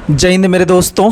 जय हिंद मेरे दोस्तों,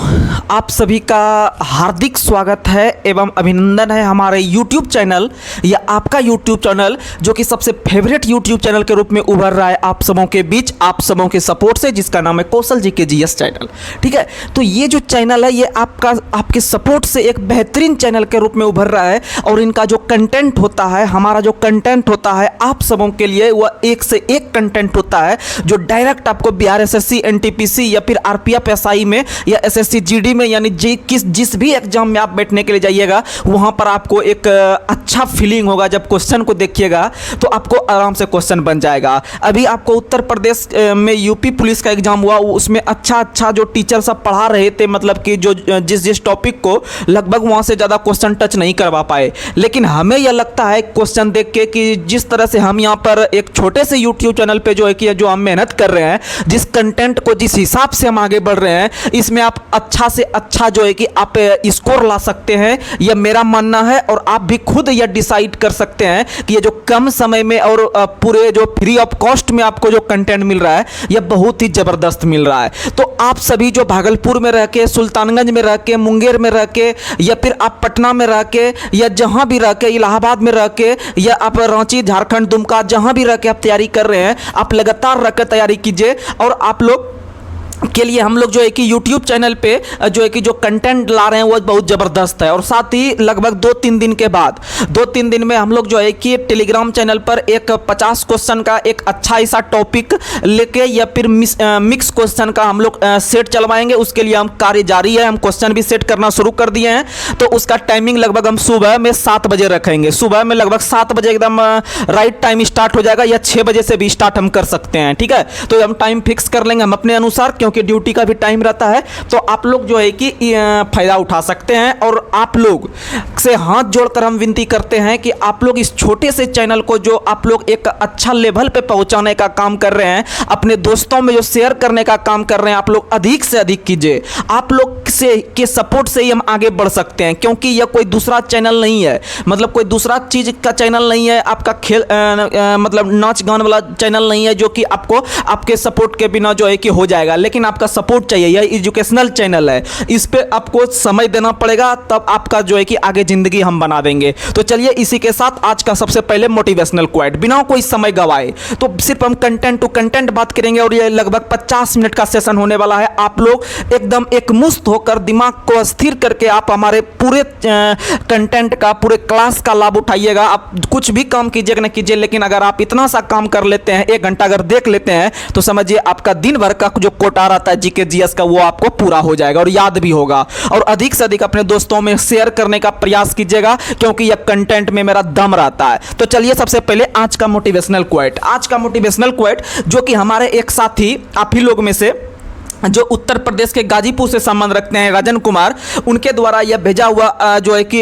आप सभी का हार्दिक स्वागत है एवं अभिनंदन है हमारे YouTube चैनल या आपका YouTube चैनल जो कि सबसे फेवरेट YouTube चैनल के रूप में उभर रहा है आप सबों के बीच, आप सबों के सपोर्ट से, जिसका नाम है कौशल जी के GS चैनल। ठीक है, तो ये जो चैनल है ये आपके सपोर्ट से एक बेहतरीन चैनल के रूप में उभर रहा है और इनका जो कंटेंट होता है, हमारा जो कंटेंट होता है आप सबों के लिए वह एक से एक कंटेंट होता है जो डायरेक्ट आपको बिहार SSC NTPC या फिर RPF SI में या SSC GD में यानी जिस भी एग्जाम में आप बैठने के लिए जाइएगा वहां पर आपको एक अच्छा फीलिंग होगा। जब क्वेश्चन को देखिएगा तो आपको आराम से क्वेश्चन बन जाएगा। अभी आपको उत्तर प्रदेश में यूपी पुलिस का एग्जाम हुआ, उसमें अच्छा जो टीचर सब पढ़ा रहे थे, मतलब कि जो जिस टॉपिक को लगभग वहां से ज़्यादा क्वेश्चन टच नहीं करवा पाए। लेकिन हमें यह लगता है क्वेश्चन देख के कि जिस तरह से हम यहाँ पर एक छोटे से यूट्यूब चैनल पे जो है कि जो हम मेहनत कर रहे हैं, जिस कंटेंट को जिस हिसाब से हम आगे बढ़ रहे हैं, इसमें आप अच्छा से अच्छा जो है कि आप स्कोर ला सकते हैं, यह मेरा मानना है। और आप भी खुद यह डिसाइड कर सकते हैं कि ये जो कम समय में और पूरे जो फ्री ऑफ कॉस्ट में आपको जो कंटेंट मिल रहा है यह बहुत ही ज़बरदस्त मिल रहा है। तो आप सभी जो भागलपुर में रह के, सुल्तानगंज में रह के, मुंगेर में रह के, या फिर आप पटना में रह के, या जहां भी रह के, इलाहाबाद में रह के, या आप रांची, झारखंड, दुमका, जहां भी रह के आप तैयारी कर रहे हैं, आप लगातार रह कर तैयारी कीजिए। और आप लोग के लिए हम लोग जो है कि YouTube चैनल पे जो है कि जो कंटेंट ला रहे हैं वो बहुत ज़बरदस्त है। और साथ ही लगभग 2-3 दिन के बाद 2-3 दिन में हम लोग जो है कि टेलीग्राम चैनल पर एक 50 क्वेश्चन का एक अच्छा ऐसा टॉपिक लेके या फिर मिक्स क्वेश्चन का हम लोग सेट चलवाएंगे। उसके लिए हम कार्य जारी है, हम क्वेश्चन भी सेट करना शुरू कर दिए हैं। तो उसका टाइमिंग लगभग हम सुबह में 7 बजे रखेंगे। सुबह में लगभग 7 बजे एकदम राइट टाइम स्टार्ट हो जाएगा, या 6 बजे से भी स्टार्ट हम कर सकते हैं। ठीक है, तो हम टाइम फिक्स कर लेंगे हम अपने अनुसार, क्योंकि ड्यूटी का भी टाइम रहता है। तो आप लोग जो है कि फायदा उठा सकते हैं। और आप लोग से हाथ जोड़कर हम विनती करते हैं कि आप लोग इस छोटे से चैनल को जो आप लोग एक अच्छा लेवल पे पहुंचाने का काम कर रहे हैं, अपने दोस्तों में जो शेयर करने का काम कर रहे हैं, आप लोग अधिक से अधिक कीजिए। आप लोग से के सपोर्ट से ही हम आगे बढ़ सकते हैं, क्योंकि यह कोई दूसरा चैनल नहीं है, मतलब कोई दूसरा चीज का चैनल नहीं है, आपका खेल मतलब नाच गान वाला चैनल नहीं है जो कि आपको आपके सपोर्ट के बिना जो है कि हो जाएगा। लेकिन आपका सपोर्ट चाहिए। यह एजुकेशनल चैनल है, इस पे आपको समय देना पड़ेगा, तब आपका जो है कि आगे जिंदगी हम बना देंगे। तो चलिए इसी के साथ आज का सबसे पहले मोटिवेशनल क्वाइट, बिना कोई समय गवाए तो सिर्फ हम कंटेंट टू कंटेंट बात करेंगे। और ये लगभग 50 मिनट का सेशन होने वाला है। आप लोग एकदम एकमुश्त होकर दिमाग को स्थिर करके आप हमारे पूरे कंटेंट का, पूरे क्लास का लाभ उठाइएगा। आप कुछ भी काम कीजिएगा ना कीजिए, लेकिन अगर आप इतना सा काम कर लेते हैं, 1 घंटा अगर देख लेते हैं, तो समझिए आपका दिन भर का जो कोटा रहता है जीके जीएस का, वो आपको पूरा हो जाएगा और याद भी होगा। और अधिक से अधिक अपने दोस्तों में शेयर करने का प्रयास कीजिएगा, क्योंकि यह कंटेंट में मेरा दम रहता है। तो चलिए सबसे पहले आज का मोटिवेशनल क्वाइट, आज का मोटिवेशनल क्वाइट जो कि हमारे एक साथी आप ही लोग में से जो उत्तर प्रदेश के गाजीपुर से संबंध रखते हैं, राजन कुमार, उनके द्वारा यह भेजा हुआ जो है कि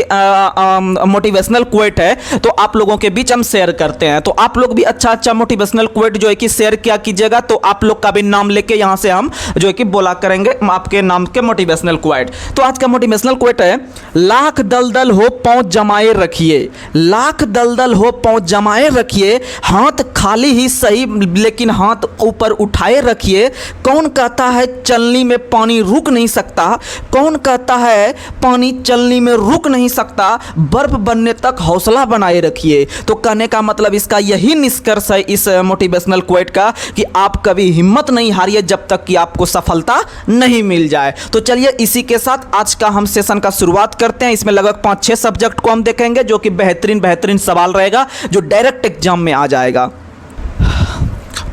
मोटिवेशनल क्वेट है, तो आप लोगों के बीच हम शेयर करते हैं। तो आप लोग भी अच्छा मोटिवेशनल क्वेट जो है कि शेयर किया कीजिएगा, तो आप लोग का भी नाम लेके यहां से हम जो है कि बोला करेंगे आपके नाम के मोटिवेशनल क्वेट। तो आज का मोटिवेशनल क्वेट है, लाख दलदल हो पांव जमाए रखिए, लाख दलदल हो पांव जमाए रखिए, हाथ खाली ही सही लेकिन हाथ ऊपर उठाए रखिए। कौन कहता है चलनी में पानी रुक नहीं सकता, कौन कहता है पानी चलनी में रुक नहीं सकता, बर्फ बनने तक हौसला बनाए रखिए। तो कहने का मतलब इसका यही निष्कर्ष है इस मोटिवेशनल क्वेट का कि आप कभी हिम्मत नहीं हारिए जब तक कि आपको सफलता नहीं मिल जाए। तो चलिए इसी के साथ आज का हम सेशन का शुरुआत करते हैं। इसमें लगभग 5-6 सब्जेक्ट को हम देखेंगे, जो कि बेहतरीन सवाल रहेगा जो डायरेक्ट एग्जाम में आ जाएगा।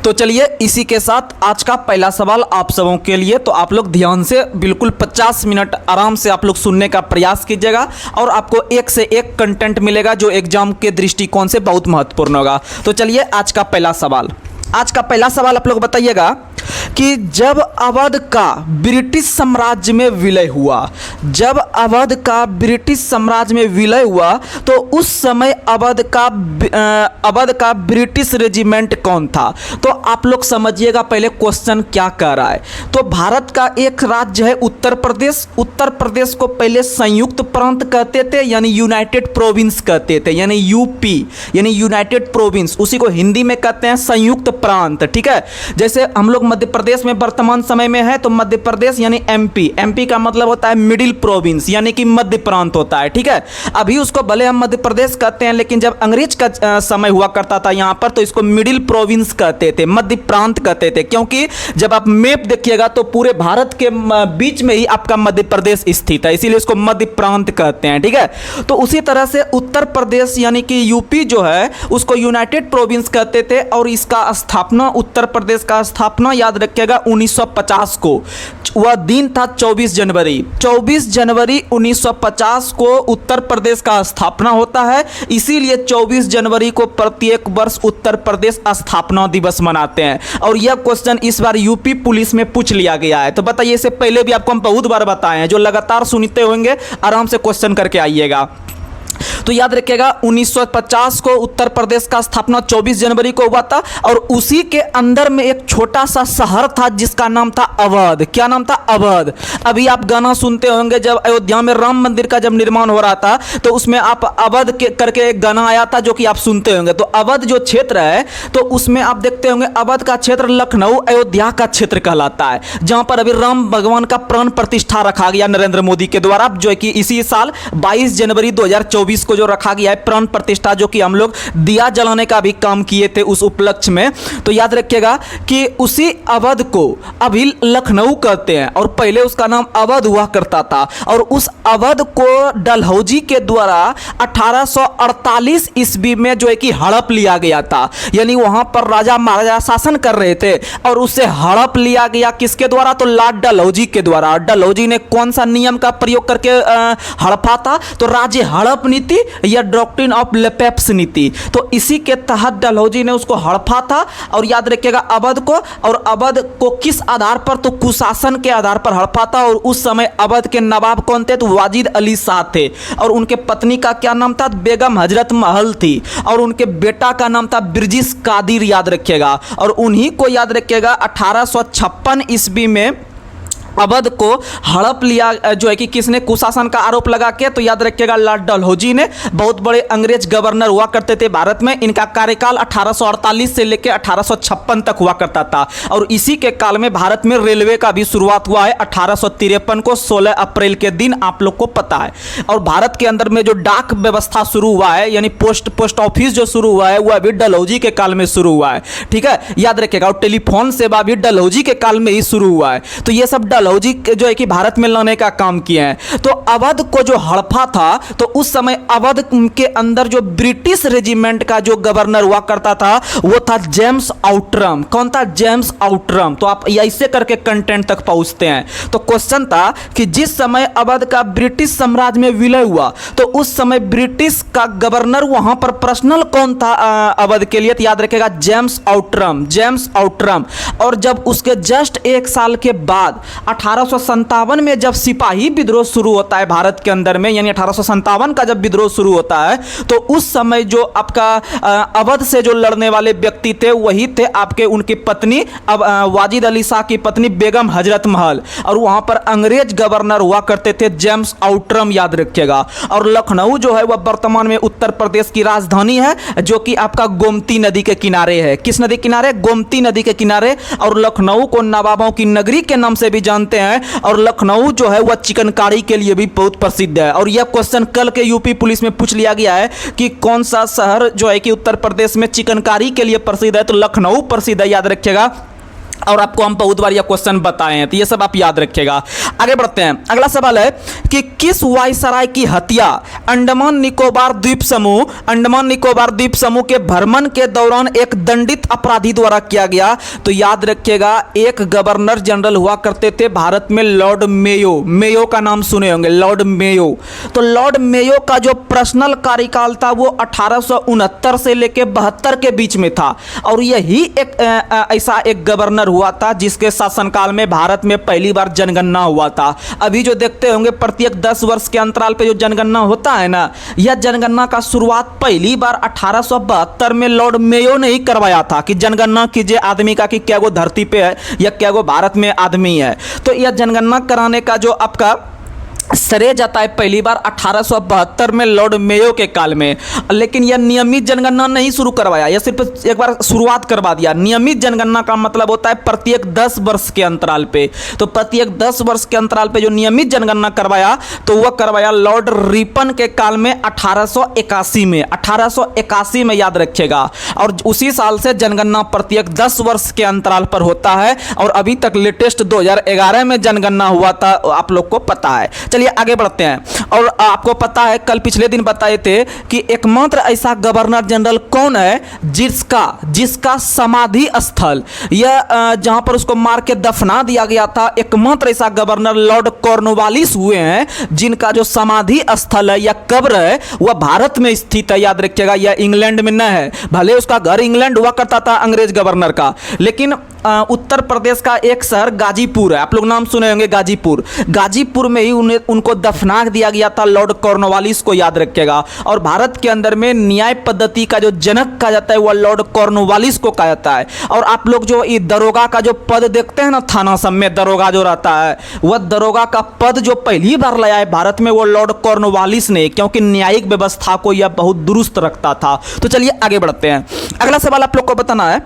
तो चलिए इसी के साथ आज का पहला सवाल आप सबों के लिए, तो आप लोग ध्यान से बिल्कुल 50 मिनट आराम से आप लोग सुनने का प्रयास कीजिएगा, और आपको एक से एक कंटेंट मिलेगा जो एग्जाम के दृष्टिकोण से बहुत महत्वपूर्ण होगा। तो चलिए आज का पहला सवाल, आज का पहला सवाल आप लोग बताइएगा कि जब अवध का ब्रिटिश साम्राज्य में विलय हुआ, जब अवध का ब्रिटिश साम्राज्य में विलय हुआ, तो उस समय अवध का ब्रिटिश रेजिमेंट कौन था? तो आप लोग समझिएगा पहले क्वेश्चन क्या कह रहा है। तो भारत का एक राज्य है उत्तर प्रदेश, उत्तर प्रदेश को पहले संयुक्त प्रांत कहते थे, यानी यूनाइटेड प्रोविंस कहते थे, यानी यूपी यानी यूनाइटेड प्रोविंस, उसी को हिंदी में कहते हैं संयुक्त प्रांत। ठीक है, जैसे हम लोग मध्य प्रदेश में वर्तमान समय में है? तो मध्य प्रदेश यानी एमपी। एमपी का मतलब होता है मिडिल प्रोविंस यानी कि मध्य प्रांत होता है, ठीक है। अभी उसको भले हम मध्य प्रदेश कहते हैं, लेकिन जब अंग्रेज का समय हुआ करता था यहाँ पर तो इसको मिडिल प्रोविंस कहते थे, मध्य प्रांत कहते थे, क्योंकि जब आप मैप देखिएगा तो पूरे भारत के बीच में ही आपका मध्य प्रदेश स्थित है, इसीलिए इसको मध्य प्रांत कहते हैं, ठीक है। तो उसी तरह से उत्तर प्रदेश यानी कि यूपी जो है उसको यूनाइटेड प्रोविंस कहते थे, और इसका स्थापना, उत्तर प्रदेश का स्थापना याद रखिएगा 1950 को, वह दिन था 24 जनवरी 1950 को उत्तर प्रदेश का स्थापना होता है। इसीलिए 24 जनवरी को प्रत्येक वर्ष उत्तर प्रदेश स्थापना दिवस मनाते हैं। और यह क्वेश्चन इस बार यूपी पुलिस में पूछ लिया गया है, तो बताइए, इससे पहले भी आपको हम बहुत बार बताए हैं, जो लगातार सुनते होंगे आराम से क्वेश्चन करके आइएगा। तो याद रखिएगा 1950 को उत्तर प्रदेश का स्थापना 24 जनवरी को हुआ था, और उसी के अंदर में एक छोटा सा शहर था जिसका नाम था अवध। क्या नाम था? अवध। अभी आप गाना सुनते होंगे, जब अयोध्या में राम मंदिर का जब निर्माण हो रहा था तो उसमें आप अवध करके एक गाना आया था जो कि आप सुनते होंगे। तो अवध जो क्षेत्र है तो उसमें आप देखते होंगे अवध का क्षेत्र लखनऊ अयोध्या का क्षेत्र कहलाता है, जहां पर अभी राम भगवान का प्राण प्रतिष्ठा रखा गया नरेंद्र मोदी के द्वारा, जो कि इसी साल 22 जनवरी 2024 को जो रखा गया है प्राण प्रतिष्ठा, जो कि हम लोग दिया जलाने का भी काम किए थे उस उपलक्ष्य में। तो याद रखिएगा कि उसी अवध को अभी लखनऊ कहते हैं, और पहले उसका नाम अवध हुआ करता था। और उस अवध को डलहौजी के द्वारा 1848 ईस्वी में जो है कि हड़प लिया गया था, यानी वहां पर राजा महाराजा शासन कर रहे थे और उससे हड़प लिया गया। किसके द्वारा? तो लॉर्ड डलहौजी के द्वारा। डलहौजी ने कौन सा नियम का प्रयोग करके हड़पा था? तो राज्य हड़प नीति या डॉक्ट्रिन ऑफ लेपेप्स नीति। तो इसी के तहत डलहौजी ने उसको हड़पा था। और याद रखिएगा अवध को, और अवध को किस आधार पर? तो कुशासन के आधार पर हड़पा था। और उस समय अवध के नवाब कौन थे? तो वाजिद अली शाह थे, और उनके पत्नी का क्या नाम था? बेगम हजरत महल थी, और उनके बेटा का नाम था बिरजिस कादिर, याद रखिएगा। और उन्हीं को याद रखिएगा 1856 ईस्वी में अवध को हड़प लिया, जो है कि किसने? कुशासन का आरोप लगा के। तो याद रखिएगा लॉर्ड डलहौजी ने। बहुत बड़े अंग्रेज गवर्नर हुआ करते थे भारत में, इनका कार्यकाल 1848 से लेकर 1856 तक हुआ करता था। और इसी के काल में भारत में रेलवे का भी शुरुआत हुआ है 1853 को, 16 अप्रैल के दिन, आप लोग को पता है। और भारत के अंदर में जो डाक व्यवस्था शुरू हुआ है, यानी पोस्ट ऑफिस जो शुरू हुआ है, वह अभी डलहौजी के काल में शुरू हुआ है, ठीक है, याद रखिएगा। और टेलीफोन सेवा भी डलहौजी के काल में ही शुरू हुआ है। तो ये सब डलहौजी जो है कि भारत में लाने का काम किए हैं। तो अवध को जो हड़पा था, तो उस समय अवध के अंदर जो ब्रिटिश रेजिमेंट का जो गवर्नर हुआ करता था वो था जेम्स आउटरम। कौन था? James Outram. तो आप ऐसे करके कंटेंट तक पहुंचते हैं। तो क्वेश्चन था कि जिस समय अवध का ब्रिटिश साम्राज्य में विलय हुआ, तो उस समय ब्रिटिश का गवर्नर वहां पर पर्सनल कौन था अवध के लिए? तो याद रखेगा जेम्स आउटरम, जेम्स आउटरम। और जब उसके जस्ट एक साल के बाद 1857 में जब सिपाही विद्रोह शुरू होता है भारत के अंदर में, यानी 1857 का जब विद्रोह शुरू होता है, तो उस समय जो आपका अवध से जो लड़ने वाले व्यक्ति थे वही थे आपके उनकी पत्नी वाजिद अली शाह की पत्नी बेगम हजरत महल। और वहां पर अंग्रेज गवर्नर हुआ करते थे जेम्स आउटरम, याद रखिएगा। और लखनऊ जो है वह वर्तमान में उत्तर प्रदेश की राजधानी है, जो कि आपका गोमती नदी के किनारे है। किस नदी किनारे? गोमती नदी के किनारे। और लखनऊ को नवाबों की नगरी के नाम से भी जानते हैं। और लखनऊ जो है वह चिकनकारी के लिए भी बहुत प्रसिद्ध है। और यह क्वेश्चन कल के यूपी पुलिस में पूछ लिया गया है कि कौन सा शहर जो है कि उत्तर प्रदेश में चिकनकारी के लिए प्रसिद्ध है? तो लखनऊ प्रसिद्ध है, याद रखिएगा। और आपको हम बहुत बार यह क्वेश्चन बताए हैं, तो ये सब आप याद रखिएगा। आगे बढ़ते हैं। अगला सवाल है कि किस वायसराय की हत्या अंडमान निकोबार द्वीप समूह के भ्रमण के दौरान एक दंडित अपराधी द्वारा किया गया? तो याद रखिएगा एक गवर्नर जनरल हुआ करते थे भारत में, लॉर्ड मेयो। मेयो का नाम सुने होंगे, लॉर्ड मेयो। तो लॉर्ड मेयो का जो पर्सनल कार्यकाल था वो 1869 से लेकर 72 के बीच में था। और यही एक ऐसा एक गवर्नर हुआ था जिसके शासनकाल में भारत में पहली बार जनगणना हुआ था। अभी जो देखते होंगे प्रत्येक 10 वर्ष के अंतराल पे जो जनगणना होता है ना, यह जनगणना का शुरुआत पहली बार 1872 में लॉर्ड मेयो ने ही करवाया था कि जनगणना कीजिए आदमी का कि क्या वो धरती पे है या क्या वो भारत में आदमी है। तो यह जनगणना कराने का जो आपका श्रेय जाता है पहली बार 1872 में लॉर्ड मेयो के काल में। लेकिन यह नियमित जनगणना नहीं शुरू करवाया, यह सिर्फ एक बार शुरुआत करवा दिया। नियमित जनगणना का मतलब होता है प्रत्येक 10 वर्ष के अंतराल पे। तो प्रत्येक 10 वर्ष के अंतराल पे जो नियमित जनगणना करवाया तो वह करवाया लॉर्ड रिपन के काल में 1881 में। 1881 में याद रखिएगा। और उसी साल से जनगणना प्रत्येक 10 वर्ष के अंतराल पर होता है। और अभी तक लेटेस्ट 2011 में जनगणना हुआ था, आप लोग को पता है। चलिए आगे बढ़ते हैं। और आपको पता है कल पिछले दिन बताए थे कि एकमात्र ऐसा गवर्नर जनरल कौन है जिसका समाधि स्थल यह जहां पर उसको मार के दफना दिया गया था, एकमात्र ऐसा गवर्नर लॉर्ड कॉर्नवालिस हुए हैं जिनका जो समाधि स्थल है या कब्र है वह भारत में स्थित है। याद रखिएगा, यह इंग्लैंड में न है। भले उसका घर इंग्लैंड हुआ करता था अंग्रेज गवर्नर का, लेकिन उत्तर प्रदेश का एक शहर गाजीपुर है, आप लोग नाम सुने होंगे गाजीपुर में ही उनको दफना दिया गया था लॉर्ड कॉर्नवालिस को, याद रखिएगा। और भारत के अंदर में न्याय पद्धति का जो जनक कहा जाता है वह लॉर्ड कॉर्नवालिस को कहा जाता है। और आप लोग जो ये दरोगा का जो पद देखते हैं ना, थाना सब में दरोगा जो रहता है, वह दरोगा का पद जो पहली बार लाया है भारत में वो लॉर्ड कॉर्नवालिस ने, क्योंकि न्यायिक व्यवस्था को यह बहुत दुरुस्त रखता था। तो चलिए आगे बढ़ते हैं। अगला सवाल आप लोग को बताना है,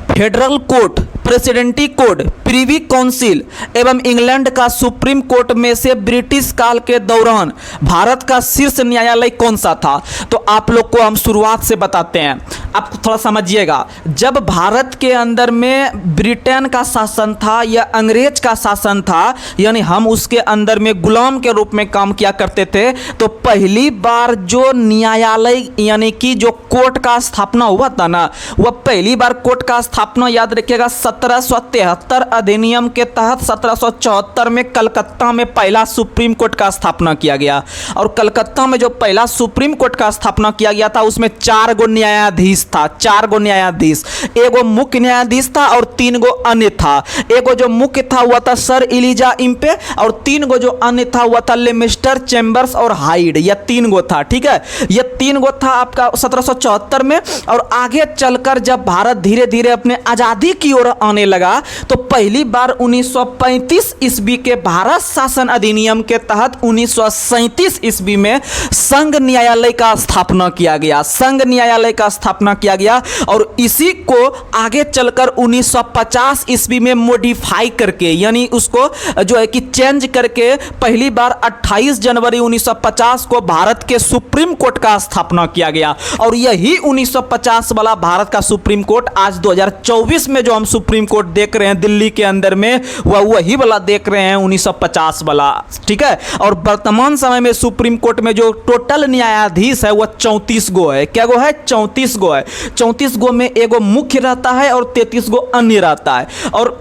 federal court, presidency court, privy council एवं इंग्लैंड का सुप्रीम कोर्ट में से ब्रिटिश काल के दौरान भारत का शीर्ष न्यायालय कौन सा था? तो आप लोग को हम शुरुआत से बताते हैं, आप थोड़ा समझिएगा। जब भारत के अंदर में ब्रिटेन का शासन था या अंग्रेज का शासन था, यानी हम उसके अंदर में गुलाम के रूप में काम किया करते थे, तो पहली बार जो न्यायालय यानी कि जो कोर्ट का स्थापना हुआ था ना, वह पहली बार कोर्ट का स्थापना याद रखिएगा 1773 अधिनियम के तहत 1774 में कलकत्ता में पहला सुप्रीम कोर्ट का स्थापना किया गया। और कलकत्ता में जो पहला सुप्रीम कोर्ट का स्थापना किया गया था उसमें 4 गो न्यायाधीश था, 4 गो न्यायाधीश, एगो मुख्य न्यायाधीश था और 3 गो अन्य था। एगो जो मुख्य था हुआ था सर इलिजा इम्पे और 3 गो जो अन्य था हुआ था लेमिस्टर, चैम्बर्स और हाइड, यह 3 गो था। ठीक है, यह 3 गो था आपका 1774 में। और आगे चलकर जब भारत धीरे धीरे अपने आजादी की ओर आने लगा तो पहली बार 1935 ईस्वी के भारत शासन अधिनियम के तहत 1937 ईस्वी में संघ न्यायालय का स्थापना किया गया, संघ न्यायालय का स्थापना किया गया। और इसी को आगे चलकर 1950 ईस्वी में मॉडिफाई करके यानी उसको जो है कि चेंज करके पहली बार 28 जनवरी 1950 को भारत के सुप्रीम कोर्ट का स्थापना किया गया। और यही 1950 वाला भारत का सुप्रीम कोर्ट आज 2024 में जो हम सुप्रीम कोर्ट देख रहे हैं दिल्ली के अंदर में, वह वही वाला देख रहे हैं 1950 वाला। ठीक है, और वर्तमान समय में सुप्रीम कोर्ट में जो टोटल न्यायाधीश है वह 34 गो है। क्या गो है? 34 गो है। 34 गो में एगो मुख्य रहता है और 33 गो अन्य रहता है। और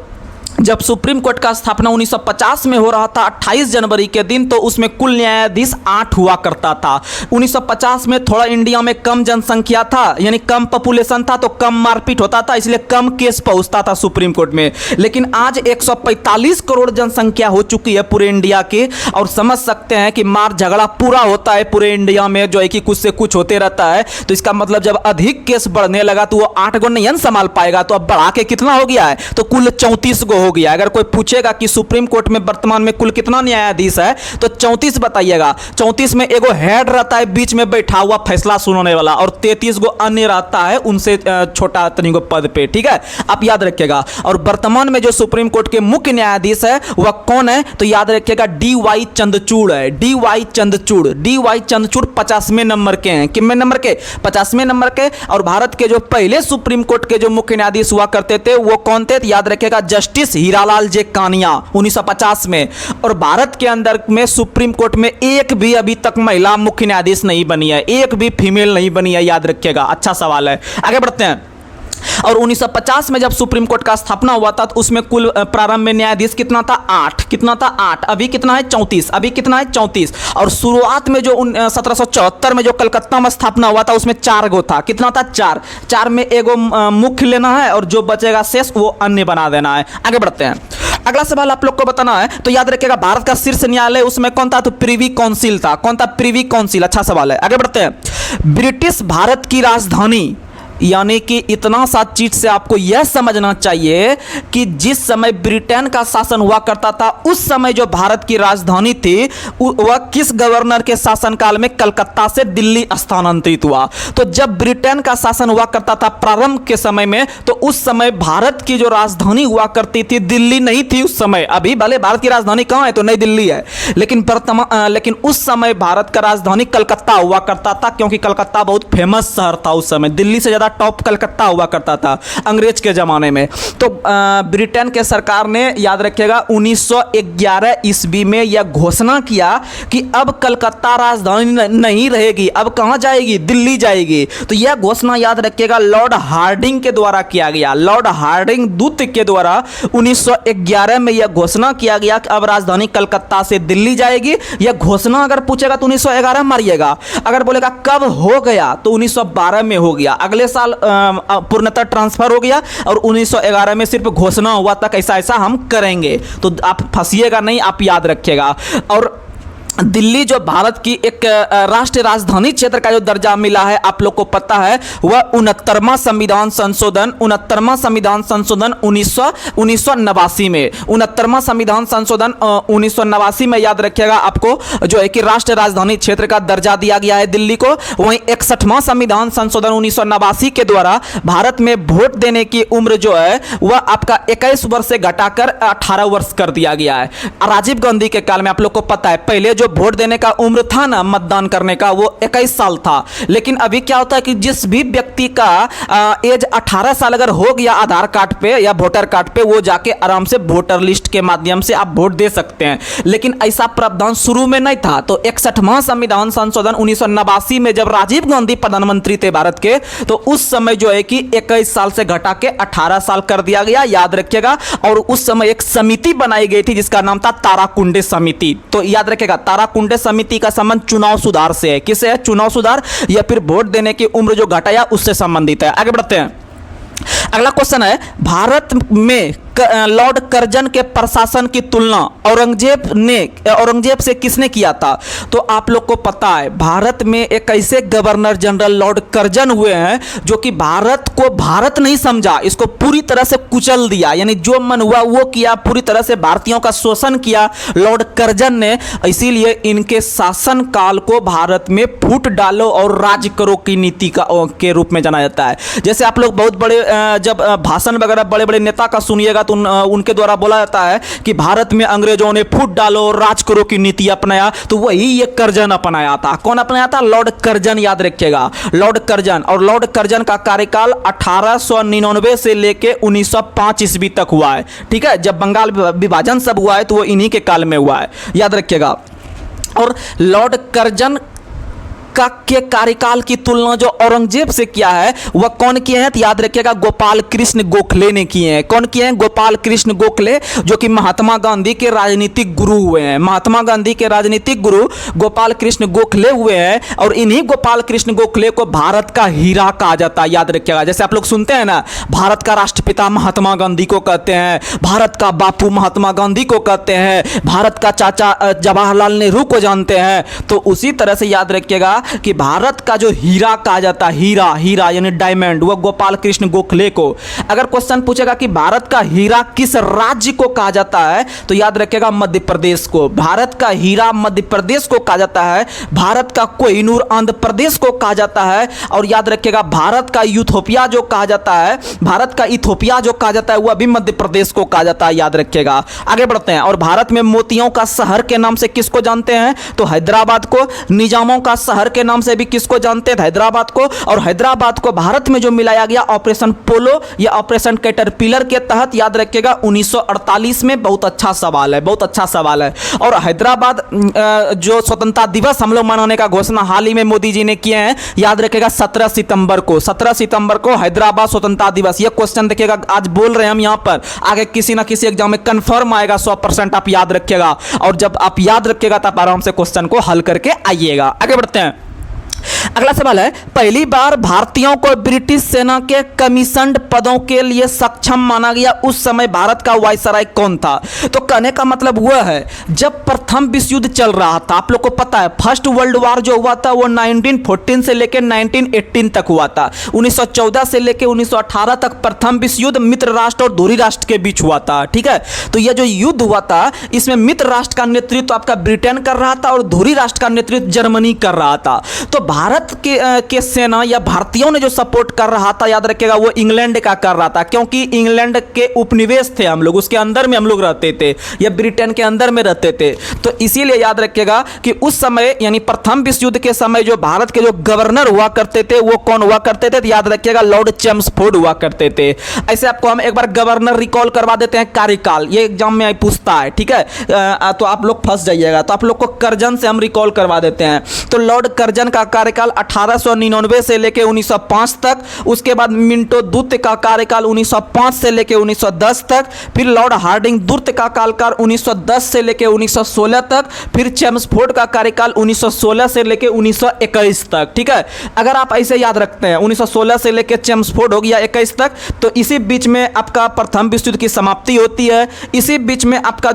जब सुप्रीम कोर्ट का स्थापना 1950 में हो रहा था 28 जनवरी के दिन, तो उसमें कुल न्यायाधीश 8 हुआ करता था। 1950 में थोड़ा इंडिया में कम जनसंख्या था, यानी कम पॉपुलेशन था, तो कम मारपीट होता था, इसलिए कम केस पहुंचता था सुप्रीम कोर्ट में। लेकिन आज 145 करोड़ जनसंख्या हो चुकी है पूरे इंडिया की, और समझ सकते हैं कि मार झगड़ा पूरा होता है पूरे इंडिया में, जो है कि कुछ से कुछ होते रहता है। तो इसका मतलब जब अधिक केस बढ़ने लगा तो वो 8 गो नहीं संभाल पाएगा, तो अब बढ़ा के कितना हो गया है? तो कुल 34 गो हो गया। अगर कोई पूछेगा कि सुप्रीम कोर्ट में वर्तमान में कुल कितना न्यायाधीश है तो 34 बताइएगा। 34 में एगो हेड रहता है बीच में बैठा हुआ फैसला सुनाने वाला, और 33 गो अन्य रहता है उनसे छोटा तनिको पद पे। ठीक है, आप याद रखिएगा। और वर्तमान में जो सुप्रीम कोर्ट के मुख्य न्यायाधीश है वह कौन है? तो याद रखिएगा DY चंद्रचूड़ है। DY चंद्रचूड़ 50वें नंबर के हैं। कितने नंबर के? 50वें नंबर के। और भारत के जो पहले सुप्रीम कोर्ट के जो मुख्य न्यायाधीश हुआ करते थे वो कौन थे? याद रखिएगा, जस्टिस हीरालाल जे कानिया 1950 में। और भारत के अंदर में सुप्रीम कोर्ट में एक भी अभी तक महिला मुख्य न्यायाधीश नहीं बनी है, एक भी फीमेल नहीं बनी है, याद रखिएगा। अच्छा सवाल है, आगे बढ़ते हैं। और 1950 में जब सुप्रीम कोर्ट का स्थापना हुआ था तो उसमें कुल प्रारंभ में न्यायाधीश कितना था? 8। कितना था? 8। अभी कितना है? 34। अभी कितना है? 34। और शुरुआत में जो 1774 में जो कलकत्ता में स्थापना हुआ था उसमें 4 गो था। कितना था? 4। 4 में एगो मुख्य लेना है और जो बचेगा शेष वो अन्य बना देना है। आगे बढ़ते हैं। अगला सवाल आप लोग को बताना है, तो याद रखिएगा भारत का शीर्ष न्यायालय उसमें कौन था? तो प्रिवी काउंसिल था। कौन था? Privy council. अच्छा सवाल है, आगे बढ़ते हैं। ब्रिटिश भारत की राजधानी यानी कि इतना सा चीज से आपको यह समझना चाहिए कि जिस समय ब्रिटेन का शासन हुआ करता था उस समय जो भारत की राजधानी थी वह किस गवर्नर के शासनकाल में कलकत्ता से दिल्ली स्थानांतरित हुआ। तो जब ब्रिटेन का शासन हुआ करता था प्रारंभ के समय में, तो उस समय भारत की जो राजधानी हुआ करती थी दिल्ली नहीं थी उस समय। अभी भले भारत की राजधानी कहाँ है, तो नई दिल्ली है, लेकिन उस समय भारत का राजधानी कलकत्ता हुआ करता था, क्योंकि कलकत्ता बहुत फेमस शहर था उस समय। दिल्ली से ज़्यादा टॉप कलकत्ता हुआ करता था अंग्रेज के ज़माने में। तो ब्रिटेन के सरकार ने, याद रखिएगा, 1911 ईस्वी में यह घोषणा किया कि अब कलकत्ता राजधानी नहीं रहेगी, अब कहाँ जाएगी, दिल्ली जाएगी। तो यह घोषणा याद रखिएगा लॉर्ड हार्डिंग के द्वारा किया गया। लॉर्ड हार्डिंग दूत के द्वारा 1911 में यह घोषणा किया गया कि अब राजधानी कलकत्ता से दिल्ली जाएगी। यह घोषणा अगर पूछेगा तो 1911 मारिएगा, अगर बोलेगा कब हो गया तो 1912 में हो गया। अगले साल पूर्णतः ट्रांसफर हो गया और 1911 में सिर्फ घोषणा हुआ तक ऐसा ऐसा हम करेंगे। तो आप फंसिएगा नहीं, आप याद रखिएगा। और दिल्ली जो भारत की एक राष्ट्रीय राजधानी क्षेत्र का जो दर्जा मिला है, आप लोग को पता है, वह 69वां संविधान संशोधन 1989 में 69वां संविधान संशोधन 1989 में याद रखिएगा आपको जो है कि राष्ट्रीय राजधानी क्षेत्र का दर्जा दिया गया है दिल्ली को। वहीं 61वां संविधान संशोधन 1989 के द्वारा भारत में वोट देने की उम्र जो है वह आपका 21 वर्ष से घटाकर 18 वर्ष कर दिया गया है। राजीव गांधी के काल में आप लोग को पता है पहले जो वोट देने का उम्र था ना, मतदान करने का, वो 21 साल था। लेकिन अभी क्या होता है कि जिस भी व्यक्ति का एज 18 साल अगर हो गया आधार कार्ड पे या वोटर कार्ड पे, वो जाके आराम से वोटर लिस्ट के माध्यम से आप वोट दे सकते हैं। लेकिन ऐसा प्रावधान शुरू में नहीं था। तो 61वां संविधान संशोधन 1989 में जब राजीव गांधी प्रधानमंत्री थे भारत के, तो उस समय जो है कि 21 साल से घटा के 18 साल कर दिया गया, याद रखिएगा। और उस समय एक समिति बनाई गई थी जिसका नाम था ताराकुंडे समिति। तो याद रखिएगा ताराकुंडे समिति का संबंध चुनाव सुधार से है। किससे है? चुनाव सुधार या फिर वोट देने की उम्र जो घटाया उससे संबंधित है। आगे बढ़ते हैं। अगला क्वेश्चन है, भारत में लॉर्ड कर्जन के प्रशासन की तुलना औरंगजेब से किसने किया था? तो आप लोग को पता है भारत में एक ऐसे गवर्नर जनरल लॉर्ड कर्जन हुए हैं जो कि भारत को भारत नहीं समझा, इसको पूरी तरह से कुचल दिया, यानी जो मन हुआ वो किया, पूरी तरह से भारतीयों का शोषण किया लॉर्ड कर्जन ने। इसीलिए इनके शासन काल को भारत में फूट डालो और राज करो की नीति के रूप में जाना जाता है। जैसे आप लोग बहुत बड़े जब भाषण वगैरह बड़े बड़े नेता का सुनिएगा तो उनके द्वारा बोला जाता है कि भारत में अंग्रेजों ने फूट डालो और राज करो की नीति अपनाया, तो वही ये कर्जन अपनाया था। कौन अपनाया था? लॉर्ड कर्जन, याद रखिएगा, लॉर्ड कर्जन। और लॉर्ड कर्जन का कार्यकाल 1899 से लेके 1905 ईस्वी तक हुआ है। ठीक है, जब बंगाल विभाजन सब हुआ है तो वो इन्हीं के काल में हुआ है, याद रखिएगा। और लॉर्ड कर्जन के कार्यकाल की तुलना जो औरंगजेब से किया है वह कौन किए हैं? तो याद रखिएगा गोपाल कृष्ण गोखले ने किए हैं। कौन किए हैं? गोपाल कृष्ण गोखले, जो कि महात्मा गांधी के राजनीतिक गुरु हुए हैं। महात्मा गांधी के राजनीतिक गुरु गोपाल कृष्ण गोखले हुए हैं। और इन्हीं गोपाल कृष्ण गोखले को भारत का हीरा कहा जाता है, याद रखिएगा। जैसे आप लोग सुनते हैं ना, भारत का राष्ट्रपिता महात्मा गांधी को कहते हैं, भारत का बापू महात्मा गांधी को कहते हैं, भारत का चाचा जवाहरलाल नेहरू को जानते हैं। तो उसी तरह से याद रखिएगा कि भारत का जो हीरा कहा जाता है, हीरा यानी डायमंड, वह गोपाल कृष्ण गोखले को। अगर क्वेश्चन पूछेगा कि भारत का हीरा किस राज्य को कहा जाता है, तो याद रखिएगा मध्य प्रदेश को। भारत का हीरा मध्य प्रदेश को कहा जाता है। भारत का कोहिनूर आंध्र प्रदेश को कहा जाता है। और याद रखिएगा भारत का यूथोपिया जो कहा जाता है, भारत का इथोपिया जो कहा जाता है, वह भी मध्य प्रदेश को कहा जाता है, याद रखिएगा। आगे बढ़ते हैं। और भारत में मोतियों का शहर के नाम से किसको जानते हैं? तो हैदराबाद को। निजामों का शहर के नाम से भी किसको जानते हैं? हैदराबाद को। और हैदराबाद को भारत में जो मिलाया गया ऑपरेशन पोलो या ऑपरेशन कैटरपिलर के तहत, याद रखिएगा 1948 में। बहुत अच्छा सवाल है, बहुत अच्छा सवाल है। और हैदराबाद जो स्वतंत्रता दिवस हम लोग मनाने का घोषणा हाल ही में मोदी जी ने किए हैं, याद रखिएगा 17 सितंबर को। 17 सितंबर को हैदराबाद स्वतंत्रता दिवस। यह क्वेश्चन देखिएगा, आज बोल रहे हैं हम यहाँ पर, आगे किसी ना किसी एग्जाम में कंफर्म आएगा 100%, आप याद रखिएगा। और जब आप याद रखिएगा तब आराम से क्वेश्चन को हल करके आइएगा। आगे बढ़ते हैं। अगला सवाल है, पहली बार भारतीयों को ब्रिटिश सेना के कमीशन्ड पदों के लिए सक्षम माना गया, उस समय भारत का वायसराय कौन था? तो कहने का मतलब वह है जब प्रथम विश्व युद्ध चल रहा था, आप लोग को पता है फर्स्ट वर्ल्ड वार जो हुआ था वो 1914 से लेकर 1918 तक हुआ था। 1914 से लेकर 1918 तक प्रथम विश्व युद्ध मित्र राष्ट्र और धुरी राष्ट्र के बीच हुआ था। ठीक है, तो यह जो युद्ध हुआ था इसमें मित्र राष्ट्र का नेतृत्व आपका ब्रिटेन कर रहा था और धुरी राष्ट्र का नेतृत्व जर्मनी कर रहा था। तो भारत के सेना या भारतीयों ने जो सपोर्ट कर रहा था, याद रखिएगा, वो इंग्लैंड का कर रहा था, क्योंकि इंग्लैंड के उपनिवेश थे हम लोग, उसके अंदर में हम लोग रहते थे या ब्रिटेन के अंदर में रहते थे। तो इसीलिए याद रखिएगा कि उस समय यानी प्रथम विश्व युद्ध के समय जो भारत के जो गवर्नर हुआ करते थे वो कौन हुआ करते थे? तो याद रखिएगा लॉर्ड चेम्सफोर्ड हुआ करते थे। ऐसे आपको हम एक बार गवर्नर रिकॉल करवा देते हैं, कार्यकाल, ये एग्जाम में पूछता है। ठीक है, तो आप लोग फंस जाइएगा, तो आप लोग को कर्जन से हम रिकॉल करवा देते हैं। तो लॉर्ड कर्जन का कार्यकाल 1899 से लेकर 1905 तक, उसके बाद मिंटो दुत्त का कार्यकाल 1905 से लेकर 1910 तक, फिर लॉर्ड हार्डिंग दुत्त का कार्यकाल 1910 से लेकर 1916 तक, फिर चेम्सफोर्ड का कार्यकाल 1916 से लेकर 1921 तक। ठीक है, अगर आप ऐसे याद रखते हैं 1916 से लेकर चेम्सफोर्ड हो गया 21 तक, तो इसी बीच में आपका प्रथम विश्व युद्ध की समाप्ति होती है। इसी बीच में आपका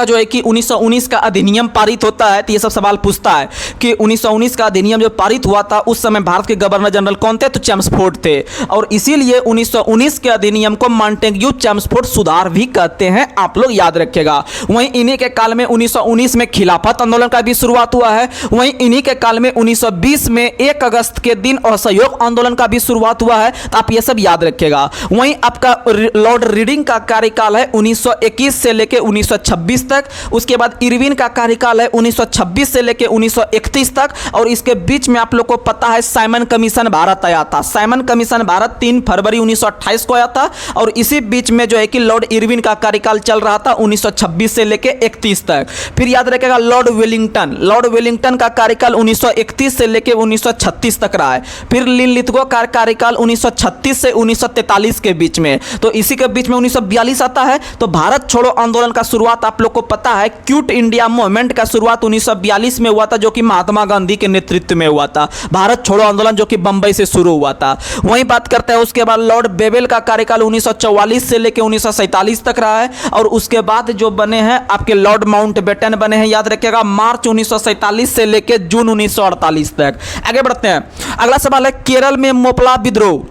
जो है कि 1919 का अधिनियम पारित होता है। तो ये सब सवाल पूछता है कि 1919 का अधिनियम जो पारित हुआ था उस समय भारत के गवर्नर जनरल कौन थे? तो चेम्सफोर्ड थे, और इसीलिए 1919 के अधिनियम को मॉन्टेग्यू चेम्सफोर्ड सुधार भी कहते हैं, आप लोग याद रखिएगा। वहीं इन्हीं के काल में 1919 में खिलाफत आंदोलन का भी शुरुआत हुआ है। वहीं इन्हीं के काल में 1920 में 1 अगस्त के दिन असहयोग आंदोलन का भी शुरुआत हुआ है, तो आप ये सब याद रखिएगा। वहीं आपका लॉर्ड रीडिंग का कार्यकाल है 1921 से लेकर 1926 तक, उसके बाद इरविन का कार्यकाल है 1926 से लेकर 1931 तक, और इसके बीच में आप लोग को पता है साइमन कमीशन भारत आया था। साइमन कमीशन भारत 3 फरवरी 1928 को आया था, और इसी बीच में जो है कि लॉर्ड इरविन का कार्यकाल चल रहा था 1926 से लेकर 31 तक। फिर याद रखिएगा लॉर्ड वेलिंगटन का कार्यकाल 1931 से लेकर 1936 तक रहा है। फिर लिनलिथगो का कार्यकाल 1936 से 1943 के बीच में, तो इसी के बीच में 1942 आता है। तो भारत छोड़ो आंदोलन का शुरुआत आप लोग को पता है क्विट इंडिया मूवमेंट का शुरुआत 1942 में हुआ था, जो कि महात्मा गांधी के नेतृत्व में हुआ था। भारत छोड़ो आंदोलन जो कि बंबई से शुरू हुआ था। वहीं बात करते हैं उसके बाद लॉर्ड बेवेल का कार्यकाल 1944 से लेकर 1947 तक रहा है, और उसके बाद जो बने हैं आपके लॉर्ड माउंटबेटन बने हैं, याद रखिएगा, मार्च 1947 से लेकर जून 1948 तक। आगे बढ़ते हैं, अगला सवाल है, केरल में मोपला विद्रोह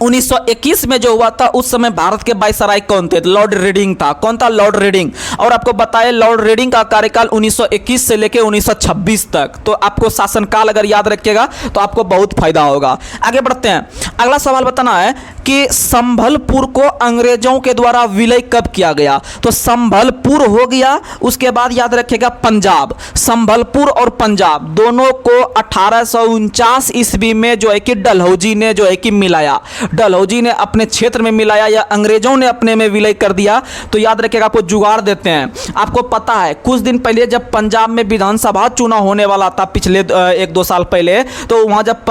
1921 में जो हुआ था उस समय भारत के वायसराय कौन थे? लॉर्ड रीडिंग था। कौन था? Lord reading. और आपको बताएं लॉर्ड रीडिंग का कार्यकाल 1921 से लेकर 1926 तक। तो आपको शासनकाल अगर याद रखिएगा तो आपको बहुत फायदा होगा। आगे बढ़ते हैं, अगला सवाल बताना है कि संभलपुर को अंग्रेजों के द्वारा विलय कब किया गया? तो संभलपुर हो गया, उसके बाद याद रखिएगा पंजाब। संभलपुर और पंजाब दोनों को 1849 ईस्वी में जो है कि डलहौजी ने जो है कि मिलाया। डलहौजी ने अपने क्षेत्र में मिलाया या अंग्रेजों ने अपने में विलय कर दिया। तो याद रखिएगा, आपको जुगाड़ देते हैं। आपको पता है कुछ दिन पहले जब पंजाब में विधानसभा चुनाव होने वाला था पिछले 1-2 साल पहले, तो वहां जब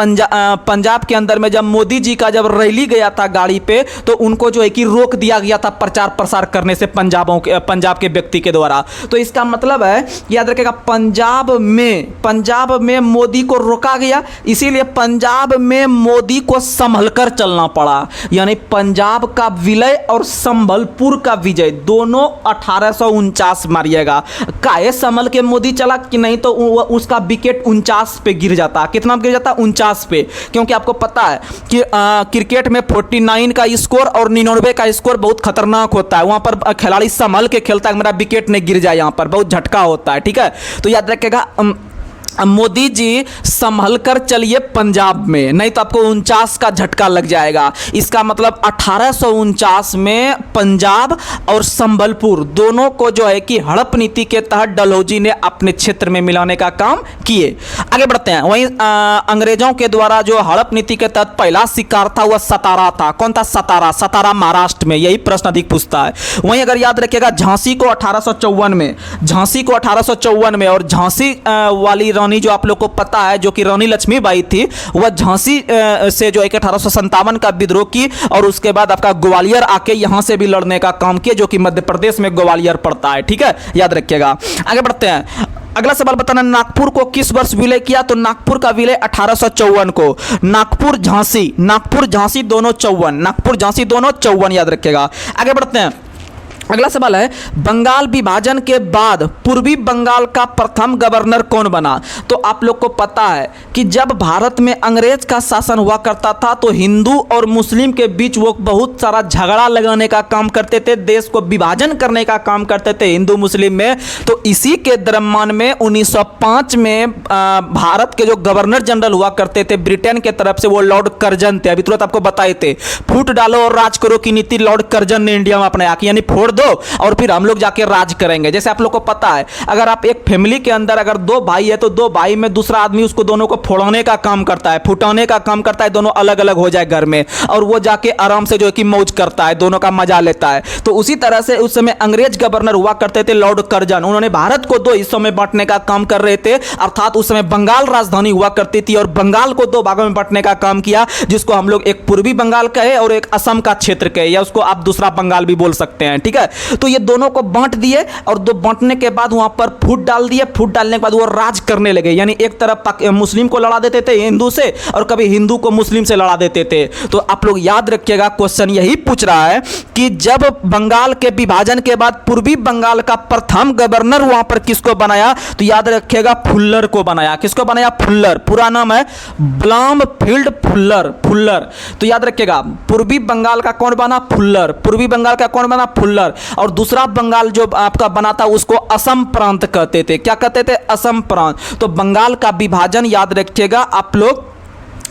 पंजाब के अंदर में जब मोदी जी का जब रैली गया था गाड़ी पे, तो उनको जो है कि रोक दिया गया था प्रचार प्रसार करने से पंजाब के व्यक्ति के द्वारा। तो इसका मतलब है याद रखिएगा पंजाब में मोदी को रोका गया, इसीलिए पंजाब में मोदी को संभल कर चलना पड़ा। यानी पंजाब का विलय और संभलपुर का विजय दोनों 1849 मारिएगा। काहे संभल के मोदी चला कि नहीं तो उसका विकेट 49 पे गिर जाता। कितना गिर जाता? 49 पे। क्योंकि आपको पता है कि क्रिकेट में 49 का स्कोर और 99 का स्कोर बहुत खतरनाक होता है। वहां पर खिलाड़ी संभल के खेलता है, मेरा विकेट नहीं गिर जाए, यहां पर बहुत झटका होता है। ठीक है, तो याद रखिएगा मोदी जी संभल कर चलिए पंजाब में, नहीं तो आपको 49 का झटका लग जाएगा। इसका मतलब 1849 में पंजाब और संबलपुर दोनों को जो है कि हड़प नीति के तहत डलहौजी ने अपने क्षेत्र में मिलाने का काम किए। आगे बढ़ते हैं, वहीं अंग्रेजों के द्वारा जो हड़प नीति के तहत पहला शिकार था वह सतारा था। कौन था? सतारा महाराष्ट्र में। यही प्रश्न अधिक पूछता है। वहीं अगर याद रखिएगा झांसी को 1854 में, और झांसी वाली रानी जो आप लोग को पता है जो कि रानी लक्ष्मीबाई थी, वह झांसी से जो 1857 का विद्रोह की, और उसके बाद आपका ग्वालियर आके यहां से भी लड़ने का काम किया, जो कि मध्य प्रदेश में ग्वालियर पड़ता है। ठीक है, याद रखिएगा। आगे बढ़ते हैं, अगला सवाल बताना, नागपुर को किस वर्ष विलय किया? तो नागपुर का विलय 1854 को। नागपुर झांसी दोनों 54, नागपुर झांसी दोनों 54 याद रखिएगा। आगे बढ़ते हैं। अगला सवाल है, बंगाल विभाजन के बाद पूर्वी बंगाल का प्रथम गवर्नर कौन बना? तो आप लोग को पता है कि जब भारत में अंग्रेज का शासन हुआ करता था तो हिंदू और मुस्लिम के बीच वो बहुत सारा झगड़ा लगाने का काम करते थे, देश को विभाजन करने का काम करते थे हिंदू मुस्लिम में। तो इसी के दरम्यान में 1905 में भारत के जो गवर्नर जनरल हुआ करते थे ब्रिटेन के तरफ से, वो लॉर्ड कर्जन थे। अभी तुरंत आपको बताए थे, फूट डालो और राज करो की नीति लॉर्ड कर्जन ने इंडिया में अपनाया कि यानी फोड़ दो और फिर हम लोग जाके राज करेंगे। जैसे आप लोग को पता है, अगर आप एक फैमिली के अंदर अगर दो भाई है तो दो भाई में दूसरा आदमी उसको दोनों को फोड़ने का काम करता है, फुटाने का काम करता है, दोनों अलग अलग हो जाए घर में, और वो जाके आराम से जो है कि मौज करता है, दोनों का मजा लेता है। तो उसी तरह से उस समय अंग्रेज गवर्नर हुआ करते थे लॉर्ड कर्जन, उन्होंने भारत को दो हिस्सों में बांटने का काम कर रहे थे। अर्थात उस समय बंगाल राजधानी हुआ करती थी और बंगाल को दो भागों में बांटने का काम किया, जिसको हम लोग एक पूर्वी बंगाल कहे और एक असम का क्षेत्र कहे, या उसको आप दूसरा बंगाल भी बोल सकते हैं। ठीक है, तो ये दोनों को बांट दिए और दो बांटने के बाद वहां पर फूट डाल दिए। फूट डालने के बाद वो राज करने लगे, यानी एक तरफ मुस्लिम को लड़ा देते थे हिंदू से और कभी हिंदू को मुस्लिम से लड़ा देते थे। तो आप लोग याद रखिएगा, क्वेश्चन यही पूछ रहा है कि जब बंगाल के विभाजन के बाद पूर्वी बंगाल का प्रथम गवर्नर वहां पर किसको बनाया? तो याद रखिएगा फुल्लर को बनाया। किसको बनाया? फुल्लर। पूरा नाम है ब्लॉमफील्ड फुल्लर। तो याद रखिएगा, पूर्वी बंगाल का कौन बना? फुल्लर। पूर्वी बंगाल का कौन बना? फुल्लर। और दूसरा बंगाल जो आपका बना था उसको असम प्रांत कहते थे। क्या कहते थे? असम प्रांत। तो बंगाल का विभाजन याद रखिएगा आप लोग,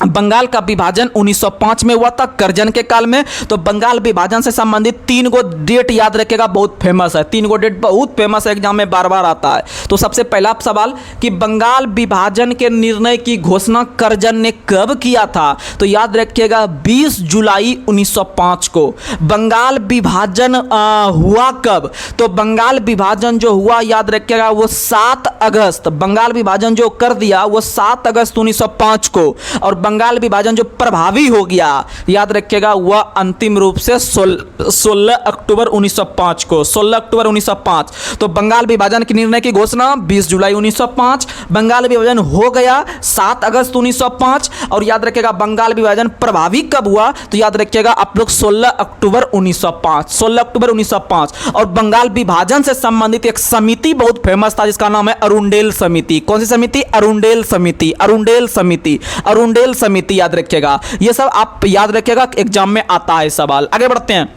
बंगाल का विभाजन 1905 में हुआ था कर्जन के काल में। तो बंगाल विभाजन से संबंधित 3 गो डेट याद रखिएगा, बहुत फेमस है। 3 गो डेट बहुत फेमस है, एग्जाम में बार बार आता है। तो सबसे पहला सवाल कि बंगाल विभाजन के निर्णय की घोषणा कर्जन ने कब किया था? तो याद रखिएगा 20 जुलाई 1905 को। बंगाल विभाजन हुआ कब? तो बंगाल विभाजन जो हुआ याद रखिएगा वो 7 अगस्त, बंगाल विभाजन जो कर दिया वो 7 अगस्त 1905 को। और बंगाल विभाजन जो प्रभावी हो गया याद रखिएगा वह अंतिम रूप से 16 अक्टूबर 1905 को। 16 अक्टूबर 1905। तो बंगाल विभाजन के निर्णय की घोषणा 20 जुलाई 1905, बंगाल विभाजन हो गया 7 अगस्त 1905। और याद रखिएगा बंगाल विभाजन प्रभावी कब हुआ? तो याद रखिएगा आप लोग 16 अक्टूबर 1905। 16 अक्टूबर 1905। और बंगाल विभाजन से संबंधित एक समिति बहुत फेमस था जिसका नाम है अरुंडेल समिति। कौन सी समिति? अरुंडेल समिति। अरुंडेल समिति, अरुंडेल समिति याद रखिएगा। ये सब आप याद रखिएगा, एग्जाम में आता है सवाल। आगे बढ़ते हैं।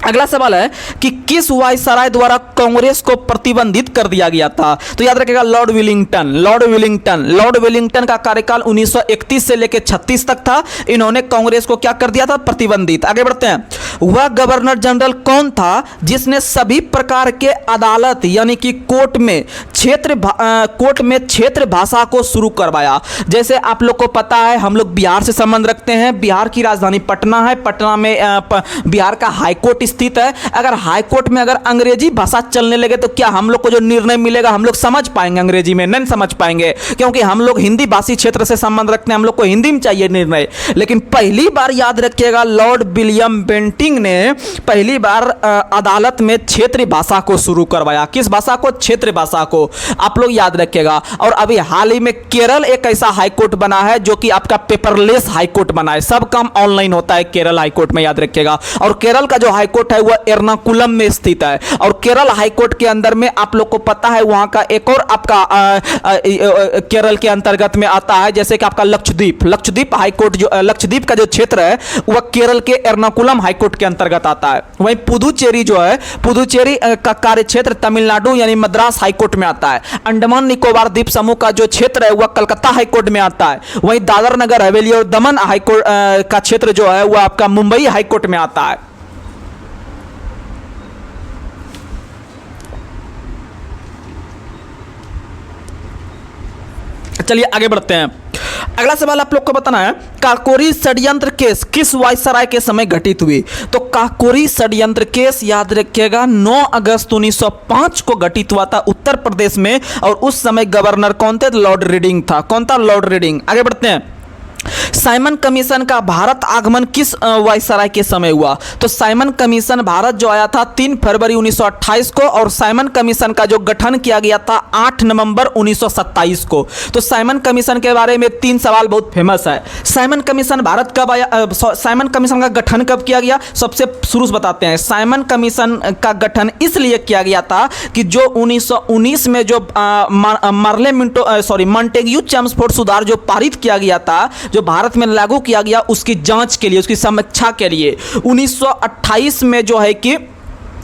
अगला सवाल है कि किस वायसराय द्वारा कांग्रेस को प्रतिबंधित कर दिया गया था? तो याद रखिएगा लॉर्ड विलिंगटन का कार्यकाल 1931 से लेकर 36 तक था। इन्होंने कांग्रेस को क्या कर दिया था? प्रतिबंधित। आगे बढ़ते हैं। वह गवर्नर जनरल कौन था जिसने सभी प्रकार के अदालत यानी कि कोर्ट में क्षेत्र भाषा को शुरू करवाया? जैसे आप लोग को पता है हम लोग बिहार से संबंध रखते हैं, बिहार की राजधानी पटना है, पटना में बिहार का हाईकोर्ट स्थित है। अगर हाईकोर्ट में अगर अंग्रेजी भाषा चलने लगे तो क्या हम लोग को जो निर्णय मिलेगा हम लोग समझ पाएंगे? अंग्रेजी में नहीं समझ पाएंगे, क्योंकि हम लोग हिंदी भाषी क्षेत्र से संबंध रखते हैं, हम लोग को हिंदी में चाहिए निर्णय। लेकिन पहली बार याद रखिएगा लॉर्ड विलियम बेंटिंग ने पहली बार अदालत में क्षेत्रीय भाषा को शुरू करवाया। किस भाषा को? क्षेत्रीय भाषा को। आप लोग याद रखिएगा। और अभी हाल ही में केरल एक ऐसा हाईकोर्ट बना है जो कि आपका पेपरलेस हाईकोर्ट बना है, सब काम ऑनलाइन होता है केरल हाईकोर्ट में, याद रखिएगा। और केरल का जो हाईकोर्ट है वह एर्नाकुलम में स्थित है। और केरल हाईकोर्ट के अंदर में आप लोग को पता है वहां का एक और आपका केरल के अंतर्गत में आता है, जैसे कि आपका लक्षद्वीप हाईकोर्ट, जो लक्षद्वीप का जो क्षेत्र है वह केरल के एर्नाकुलम हाईकोर्ट के अंतर्गत आता है। वहीं पुदुचेरी जो है, पुदुचेरी का कार्य क्षेत्र तमिलनाडु यानी मद्रास हाईकोर्ट में आता है। अंडमान निकोबार द्वीप समूह का जो क्षेत्र है वह कलकत्ता हाईकोर्ट में आता है। वहीं दादर नगर हवेली और दमन हाईकोर्ट का क्षेत्र जो है वह आपका मुंबई हाईकोर्ट में आता है। चलिए आगे बढ़ते हैं। अगला सवाल आप लोग को बताना है, काकोरी षड्यंत्र केस किस वायसराय के समय घटित हुई? तो काकोरी षड्यंत्र केस याद रखिएगा 9 अगस्त 1905 को घटित हुआ था उत्तर प्रदेश में। और उस समय गवर्नर कौन थे? लॉर्ड रीडिंग था। कौन था? Lord reading. आगे बढ़ते हैं। साइमन कमीशन का भारत आगमन किस वायसराय के समय हुआ? तो साइमन कमीशन भारत जो आया था 3 फरवरी 1928 को, और साइमन कमीशन का जो गठन किया गया था 8 नवंबर 1927 को। तो साइमन कमीशन के बारे में 3 सवाल बहुत फेमस है। साइमन कमीशन भारत कब आया, साइमन कमीशन का गठन कब किया गया? सबसे शुरू से बताते हैं। साइमन कमीशन का गठन इसलिए किया गया था कि जो 1919 में जो मॉन्टेग्यू चेम्सफोर्ड सुधार जो पारित किया गया था, जो भारत में लागू किया गया, उसकी जांच के लिए, उसकी समीक्षा के लिए 1928 में जो है कि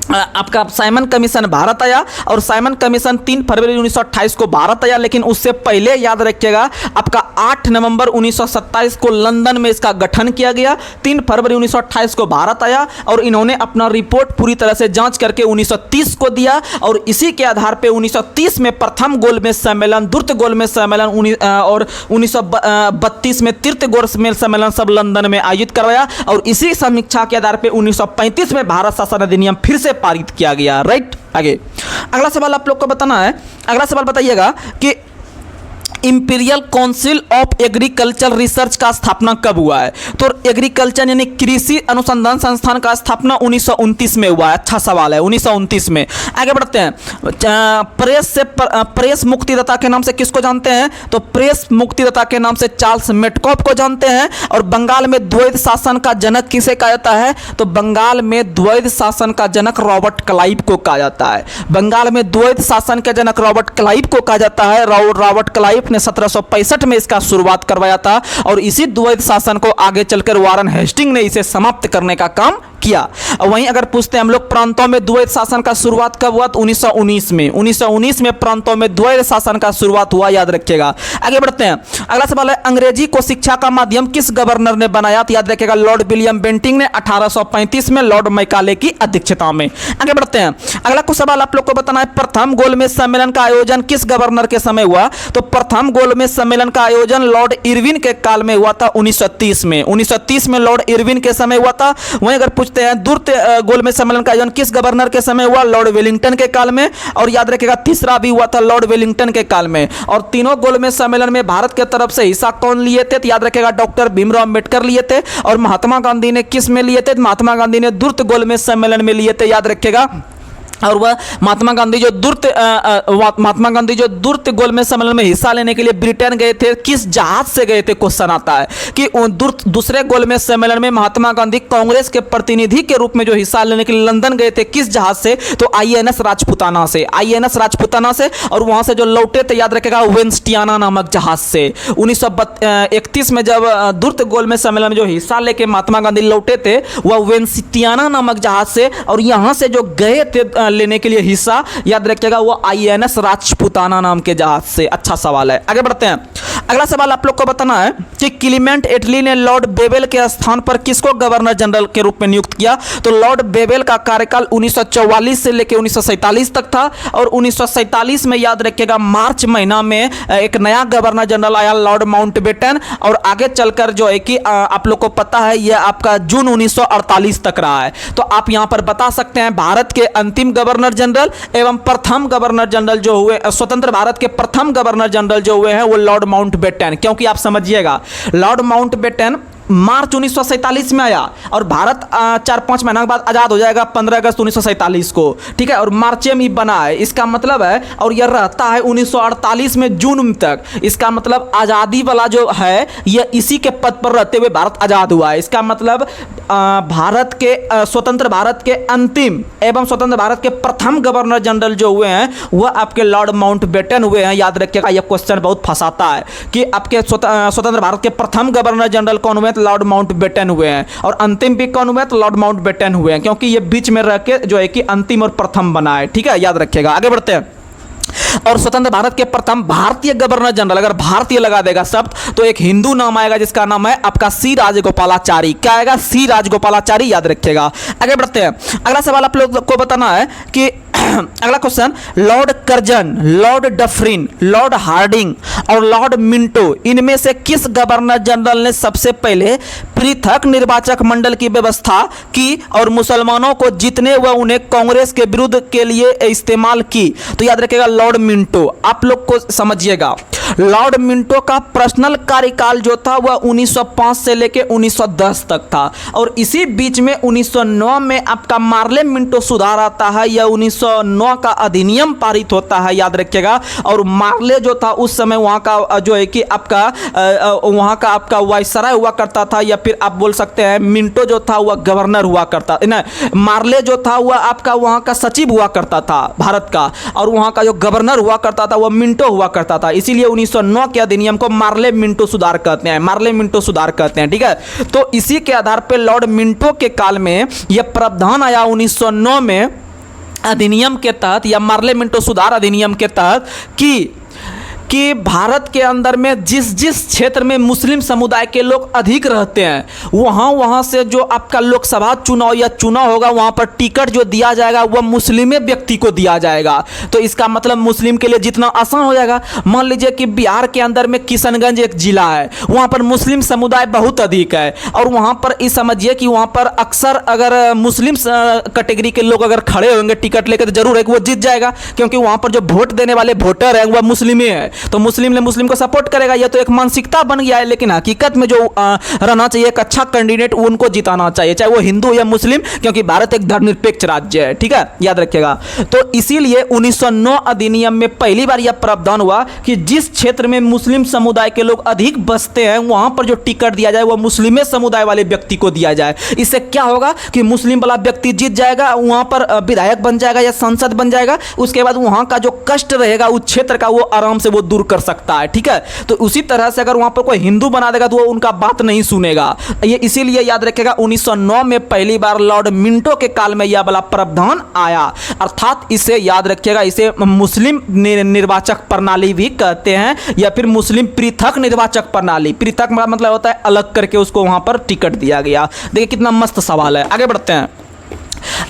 आपका साइमन कमीशन भारत आया, और साइमन कमीशन 3 फरवरी 1928 को भारत आया। लेकिन उससे पहले याद रखिएगा आपका 8 नवंबर 1927 को लंदन में इसका गठन किया गया। 3 फरवरी 1928 को भारत आया, और इन्होंने अपना रिपोर्ट पूरी तरह से जांच करके 1930 को दिया, और इसी के आधार पे 1930 में प्रथम गोलमेज सम्मेलन, द्वितीय गोलमेज सम्मेलन और 1932 में तृतीय गोलमेज सम्मेलन सब लंदन में आयोजित करवाया, और इसी समीक्षा के आधार पे 1935 में भारत शासन अधिनियम फिर से पारित किया गया। राइट, आगे अगला सवाल आप लोग को बताना है। अगला सवाल बताइएगा कि imperial council of agriculture research का स्थापना कब हुआ है? तो एग्रीकल्चर यानी कृषि अनुसंधान संस्थान का स्थापना 1929 में हुआ है। अच्छा सवाल है, 1929 में। आगे बढ़ते हैं। प्रेस मुक्तिदाता के नाम से किसको जानते हैं? तो प्रेस मुक्तिदाता के नाम से चार्ल्स मेटकॉफ को जानते हैं। और बंगाल में द्वैध शासन का जनक किसे कहा जाता है? तो बंगाल में द्वैध शासन का जनक रॉबर्ट क्लाइव को कहा जाता है। बंगाल में द्वैध शासन के जनक रॉबर्ट क्लाइव को कहा जाता है। रॉबर्ट क्लाइव ने 1765 में इसका शुरुआत करवाया था, और इसी द्वैध शासन को आगे चलकर वारन हेस्टिंग ने इसे समाप्त करने का काम किया। वहीं अगर पूछते हैं हम लोग प्रांतों में द्वैध शासन का शुरुआत कब हुआ? तो 1919 में। 1919 में प्रांतों में द्वैध शासन का शुरुआत हुआ, याद रखिएगा। आगे बढ़ते हैं। अगला सवाल है, अंग्रेजी को शिक्षा का माध्यम किस गवर्नर ने बनाया? तो याद रखिएगा लॉर्ड विलियम बेंटिंग ने 1835 में लॉर्ड मैकाले की अध्यक्षता में। आगे बढ़ते हैं। अगला कुछ सवाल आप लोग को बताना है, प्रथम गोलमेज सम्मेलन का आयोजन किस गवर्नर के समय हुआ? तो प्रथम गोलमेज सम्मेलन का आयोजन लॉर्ड इरविन के काल में हुआ था 1930 में। 1930 में लॉर्ड इरविन के समय हुआ था। वहीं अगर पूछते हैं द्वितीय गोलमेज सम्मेलन का आयोजन किस गवर्नर के समय हुआ? लॉर्ड वेलिंगटन के काल में। और याद रखिएगा तीसरा भी हुआ था लॉर्ड वेलिंगटन के काल में। और तीनों गोलमेज सम्मेलन में भारत के तरफ से हिस्सा कौन लिए थे? तो याद रखिएगा डॉक्टर भीमराव अंबेडकर लिए थे। और महात्मा गांधी ने किस में लिए थे? महात्मा गांधी ने द्वितीय गोलमेज सम्मेलन में लिए थे, याद रखिएगा। और वह महात्मा गांधी जो द्वितीय गोलमेज सम्मेलन में हिस्सा लेने के लिए ब्रिटेन गए थे, किस जहाज से गए थे? क्वेश्चन आता है कि दूसरे गोलमेज सम्मेलन में महात्मा गांधी कांग्रेस के प्रतिनिधि के रूप में जो हिस्सा लेने के लिए लंदन गए थे, किस जहाज से? तो आईएनएस राजपुताना से। आईएनएस राजपुताना से। और वहां से जो लौटे थे, याद रखेगा वेंस्टियाना नामक जहाज से। 1931 में जब द्वितीय गोलमेज सम्मेलन में जो हिस्सा लेके महात्मा गांधी लौटे थे, वह वेंस्टियाना नामक जहाज से। और यहां से जो गए थे लेने के लिए हिस्सा, याद रखिएगा वो आईएनएस राजपुताना नाम के जहाज से। अच्छा सवाल है, आगे बढ़ते हैं। अगला सवाल आप लोग को बताना है कि क्लीमेंट एटली ने लॉर्ड बेवेल के स्थान पर किसको गवर्नर जनरल के रूप में नियुक्त किया? तो लॉर्ड बेवेल का कार्यकाल 1944 से लेकर 1947 तक था। और 1947 में याद रखिएगा मार्च महीना में एक नया गवर्नर जनरल आया, लॉर्ड माउंटबेटन। और आगे चलकर जो है कि आप लोग को पता है यह आपका जून 1948 तक रहा है। तो आप यहां पर बता सकते हैं भारत के अंतिम गवर्नर जनरल एवं प्रथम गवर्नर जनरल जो हुए, स्वतंत्र भारत के प्रथम गवर्नर जनरल जो हुए हैं वो लॉर्ड माउंटबेटन। क्योंकि आप समझिएगा लॉर्ड माउंटबेटन मार्च 1947 में आया, और भारत 4-5 महीना के बाद आज़ाद हो जाएगा 15 अगस्त 1947 को, ठीक है। और मार्च में बना है, इसका मतलब है, और यह रहता है 1948 में जून तक। इसका मतलब आज़ादी वाला जो है यह इसी के पद पर रहते हुए भारत आज़ाद हुआ है। इसका मतलब भारत के स्वतंत्र भारत के अंतिम एवं स्वतंत्र भारत के प्रथम गवर्नर जनरल जो हुए हैं वह आपके लॉर्ड माउंटबेटन हुए हैं। याद रखिएगा यह क्वेश्चन बहुत फंसाता है कि आपके स्वतंत्र भारत के प्रथम गवर्नर जनरल कौन हुए? लॉर्ड माउंटबेटन हुए हैं। और अंतिम भी कौन हुए? तो लॉर्ड माउंटबेटन हुए हैं, क्योंकि ये बीच में रह के जो है कि अंतिम और प्रथम बना है, ठीक है, याद रखिएगा। आगे बढ़ते हैं। और स्वतंत्र भारत के प्रथम भारतीय गवर्नर जनरल, अगर भारतीय लगा देगा शब्द तो एक हिंदू नाम आएगा जिसका नाम है आपका सी राजगोपालाचारी। क्या आएगा? सी राजगोपालाचारी, याद रखिएगा। आगे बढ़ते हैं। अगला सवाल आप लोग को बताना है कि अगला question, Lord Curzon, Lord Dufferin, Lord Hardinge और लॉर्ड मिंटो, इनमें से किस गवर्नर जनरल ने सबसे पहले पृथक निर्वाचक मंडल की व्यवस्था की और मुसलमानों को जीतने व उन्हें कांग्रेस के विरुद्ध के लिए इस्तेमाल की। तो याद रखिएगा लॉर्ड मिंटो, आप लोग को समझिएगा लॉर्ड मिंटो का पर्सनल कार्यकाल जो था वह 1905 से लेके 1910 तक था और इसी बीच में 1909 में आपका मार्ले मिंटो सुधार आता है या 1909 का अधिनियम पारित होता है, याद रखिएगा। और मार्ले जो था उस समय वहाँ का जो है कि आपका वायसराय हुआ करता था या फिर आप बोल सकते हैं मिंटो जो था वह गवर्नर हुआ करता ना, मार्ले जो था वह आपका वहाँ का सचिव हुआ करता था भारत का और वहाँ का जो गवर्नर हुआ करता था वह मिंटो हुआ करता था। इसीलिए 1909 के अधिनियम को मार्ले मिंटो सुधार कहते हैं, मार्ले मिंटो सुधार कहते हैं, ठीक है। तो इसी के आधार पर लॉर्ड मिंटो के काल में यह प्रावधान आया 1909 में अधिनियम के तहत या मार्ले मिंटो सुधार अधिनियम के तहत कि भारत के अंदर में जिस जिस क्षेत्र में मुस्लिम समुदाय के लोग अधिक रहते हैं वहाँ से जो आपका लोकसभा चुनाव या चुनाव होगा वहाँ पर टिकट जो दिया जाएगा वह मुस्लिम व्यक्ति को दिया जाएगा। तो इसका मतलब मुस्लिम के लिए जितना आसान हो जाएगा। मान लीजिए कि बिहार के अंदर में किशनगंज एक जिला है, वहाँ पर मुस्लिम समुदाय बहुत अधिक है और वहाँ पर इस समझिए कि वहाँ पर अक्सर अगर मुस्लिम कैटेगरी के लोग अगर खड़े होंगे टिकट लेकर तो जरूर है कि वो जीत जाएगा, क्योंकि वहाँ पर जो वोट देने वाले वोटर हैं वह मुस्लिम ही है, तो मुस्लिम ने मुस्लिम को सपोर्ट करेगा। यह तो एक मानसिकता बन गया है, लेकिन हकीकत में जो रहना चाहिए एक अच्छा कैंडिडेट उनको जिताना चाहिए, चाहे वो हिंदू या मुस्लिम, क्योंकि भारत एक धर्मनिरपेक्ष राज्य है, ठीक है, याद रखिएगा। तो इसीलिए 1909 अधिनियम में पहली बार यह प्रावधान हुआ कि जिस क्षेत्र में मुस्लिम समुदाय के लोग अधिक बसते हैं वहां पर जो टिकट दिया जाए वह मुस्लिम समुदाय वाले व्यक्ति को दिया जाए। इससे क्या होगा कि मुस्लिम वाला व्यक्ति जीत जाएगा, वहां पर विधायक बन जाएगा या सांसद बन जाएगा, उसके बाद वहां का जो कष्ट रहेगा उस क्षेत्र का वो आराम से वो दूर कर सकता है, ठीक है। तो उसी तरह से अगर वहां पर कोई हिंदू बना देगा तो वो उनका बात नहीं सुनेगा। ये इसीलिए याद रखिएगा 1909 में पहली बार लॉर्ड मिंटो के काल में यह वाला प्रावधान आया, अर्थात इसे याद रखिएगा इसे मुस्लिम निर्वाचक प्रणाली भी कहते हैं या फिर मुस्लिम पृथक निर्वाचक प्रणाली। पृथक मतलब होता है अलग करके उसको वहां पर टिकट दिया गया। देखिए कितना मस्त सवाल है, आगे बढ़ते हैं।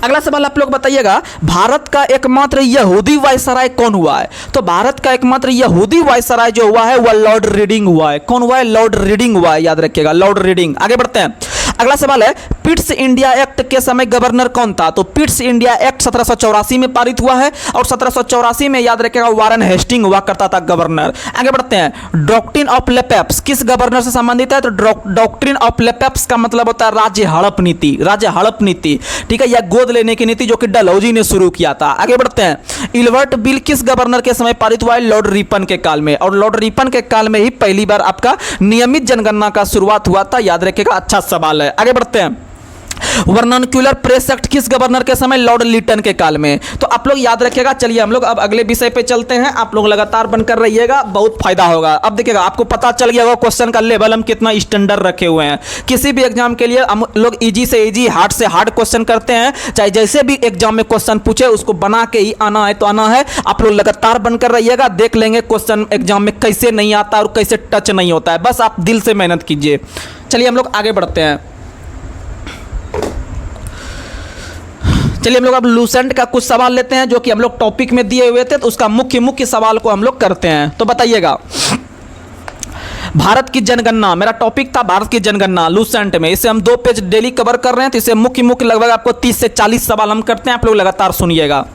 अगला सवाल आप लोग बताइएगा, भारत का एकमात्र यहूदी वायसराय कौन हुआ है? तो भारत का एकमात्र यहूदी वायसराय जो हुआ है वह लॉर्ड रीडिंग हुआ है। कौन हुआ है? लॉर्ड रीडिंग हुआ है, याद रखिएगा लॉर्ड रीडिंग। आगे बढ़ते हैं। अगला सवाल है, पिट्स इंडिया एक्ट के समय गवर्नर कौन था? तो पिट्स इंडिया एक्ट 1784 में पारित हुआ है और 1784 में याद रखिएगा वारन हेस्टिंग हुआ करता था गवर्नर। आगे बढ़ते हैं। डॉक्ट्रिन ऑफ लेपेप्स किस गवर्नर से संबंधित है? तो डॉक्ट्रिन ऑफ लेपेप्स का मतलब होता है राज्य हड़प नीति, राज्य हड़प नीति, ठीक है, या गोद लेने की नीति जो कि डलहौजी ने शुरू किया था। आगे बढ़ते हैं। इल्बर्ट बिल किस गवर्नर के समय पारित हुआ है? लॉर्ड रिपन के काल में, और लॉर्ड रिपन के काल में ही पहली बार आपका नियमित जनगणना का शुरुआत हुआ था, याद रखिएगा, अच्छा सवाल है। आगे बढ़ते हैं। वर्नाक्युलर प्रेस एक्ट किस गवर्नर के समय? लॉर्ड लिटन के काल में। तो आप लोग याद रखिएगा। चलिए हम लोग अब अगले विषय पे चलते हैं, आप लोग लगातार बनकर रहिएगा, बहुत फायदा होगा। अब देखिएगा आपको पता चल गया होगा क्वेश्चन का लेवल हम कितना स्टैंडर्ड रखे हुए हैं। किसी भी एग्जाम के लिए हम लोग इजी से इजी, हार्ड से हार्ड क्वेश्चन करते हैं, चाहे जैसे भी एग्जाम में क्वेश्चन पूछे उसको बना के ही आना है तो आना है। आप लोग लगातार बनकर रहिएगा, देख लेंगे क्वेश्चन एग्जाम में कैसे नहीं आता और कैसे टच नहीं होता है, बस आप दिल से मेहनत कीजिए। चलिए हम लोग आगे बढ़ते हैं। चलिए हम लोग अब लूसेंट का कुछ सवाल लेते हैं जो कि हम लोग टॉपिक में दिए हुए थे, तो उसका मुख्य सवाल को हम लोग करते हैं। तो बताइएगा, भारत की जनगणना मेरा टॉपिक था, भारत की जनगणना लूसेंट में, इसे हम 2 पेज डेली कवर कर रहे हैं, तो इसे मुख्य लगभग आपको 30 से 40 सवाल हम करते हैं, आप लोग लगातार सुनिएगा।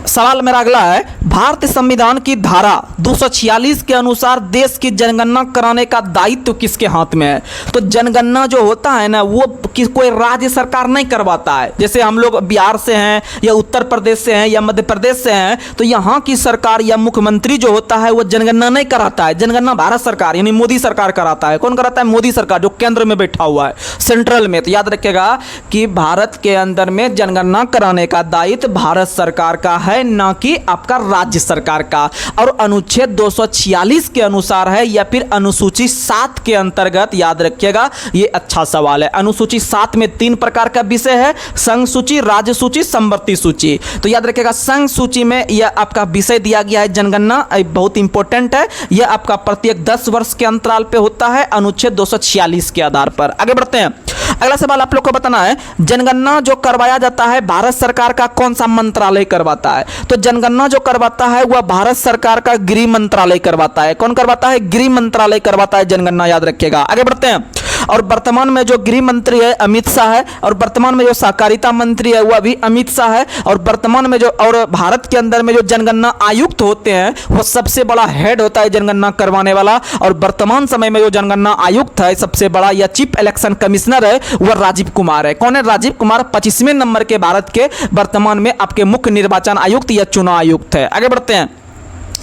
सवाल मेरा अगला है, भारतीय संविधान की धारा 246 के अनुसार देश की जनगणना कराने का दायित्व किसके हाथ में है? तो जनगणना जो होता है ना वो कोई राज्य सरकार नहीं करवाता है। जैसे हम लोग बिहार से हैं या उत्तर प्रदेश से हैं या मध्य प्रदेश से हैं, तो यहाँ की सरकार या मुख्यमंत्री जो होता है वो जनगणना नहीं कराता है, जनगणना भारत सरकार यानी मोदी सरकार कराता है। कौन कराता है? मोदी सरकार, जो केंद्र में बैठा हुआ है, सेंट्रल में। तो याद रखिएगा कि भारत के अंदर में जनगणना कराने का दायित्व भारत सरकार का है, ना कि आपका राज्य सरकार का। और अनुच्छेद 246 के अनुसार है या फिर अनुसूची 7 के अंतर्गत, याद रखिएगा, ये अच्छा सवाल है। अनुसूची 7 में 3 प्रकार का विषय है, संघ सूची, राज्य सूची, समवर्ती सूची। तो याद रखिएगा संघ सूची में यह आपका विषय दिया गया है जनगणना, बहुत इंपॉर्टेंट है। यह आपका प्रत्येक 10 वर्ष के अंतराल पे होता है अनुच्छेद 246 के आधार पर। आगे बढ़ते हैं। अगला सवाल आप लोग को बताना है, जनगणना जो करवाया जाता है भारत सरकार का कौन सा मंत्रालय करवाता करवाता है? तो जनगणना जो करवाता है वह भारत सरकार का गृह मंत्रालय करवाता है। कौन करवाता है? गृह मंत्रालय करवाता है जनगणना, याद रखिएगा। आगे बढ़ते हैं। और वर्तमान में जो गृह मंत्री है अमित शाह है, और वर्तमान में जो सहकारिता मंत्री है वह भी अमित शाह है, और वर्तमान में जो और भारत के अंदर में जो जनगणना आयुक्त होते हैं वो सबसे बड़ा हेड होता है जनगणना करवाने वाला। और वर्तमान समय में जो जनगणना आयुक्त है सबसे बड़ा या चीफ इलेक्शन कमिश्नर है वह राजीव कुमार है। कौन है? राजीव कुमार 25वें नंबर के भारत के वर्तमान में आपके मुख्य निर्वाचन आयुक्त या चुनाव आयुक्त है। आगे बढ़ते हैं।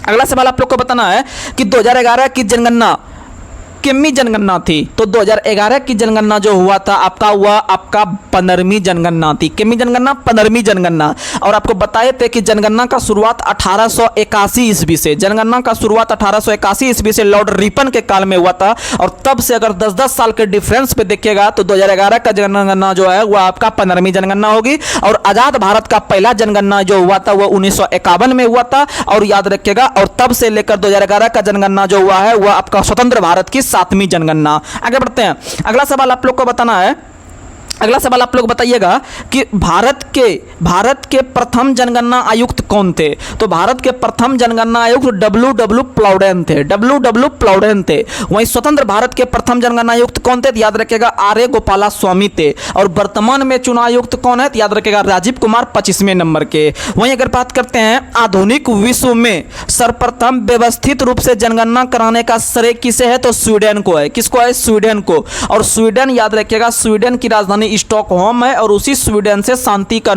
अगला सवाल आप लोग को बताना है कि 2011 की जनगणना कितनी जनगणना थी? तो 2011 की जनगणना जो हुआ था आपका 15वीं जनगणना थी। कितनी जनगणना? 15वीं जनगणना। और आपको बताए थे कि जनगणना का शुरुआत 1881 ईस्वी से, जनगणना का शुरुआत 1881 ईस्वी से लॉर्ड रिपन के काल में हुआ था। और तब से अगर 10-10 साल के डिफरेंस पे देखिएगा तो 2011 का जनगणना जो है वह आपका 15वीं जनगणना होगी। और आजाद भारत का पहला जनगणना जो हुआ था वह 1951 में हुआ था। और याद रखिएगा, और तब से लेकर 2011 का जनगणना जो हुआ है वह आपका स्वतंत्र भारत की 7वीं जनगणना। आगे बढ़ते हैं। अगला सवाल आप लोग को बताना है, अगला सवाल आप लोग बताइएगा कि भारत के प्रथम जनगणना आयुक्त कौन थे? तो भारत के प्रथम जनगणना आयुक्त डब्ल्यू प्लाउडेन थे। वहीं स्वतंत्र भारत के प्रथम जनगणना आयुक्त कौन थे? याद रखिएगा, आर गोपाला स्वामी थे। और वर्तमान में चुनाव आयुक्त कौन है? याद रखिएगा, राजीव कुमार 25वें नंबर के। वहीं अगर बात करते हैं आधुनिक विश्व में सर्वप्रथम व्यवस्थित रूप से जनगणना कराने का श्रेय किसे है? तो स्वीडन को है। किसको है? स्वीडन को। और स्वीडन, याद रखिएगा, स्वीडन की राजधानी स्टॉकहोम है। और उसी स्वीडन से शांति का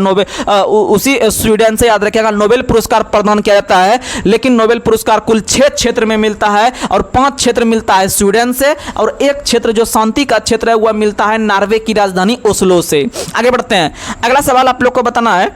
उसी स्वीडन से याद रखिएगा नोबेल पुरस्कार प्रदान किया जाता है। लेकिन नोबेल पुरस्कार कुल 6 क्षेत्र में मिलता है, और 5 क्षेत्र मिलता है स्वीडन से, और 1 क्षेत्र जो शांति का क्षेत्र है वह मिलता है नॉर्वे की राजधानी ओस्लो से। आगे बढ़ते हैं। अगला सवाल आप लोग को बताना है,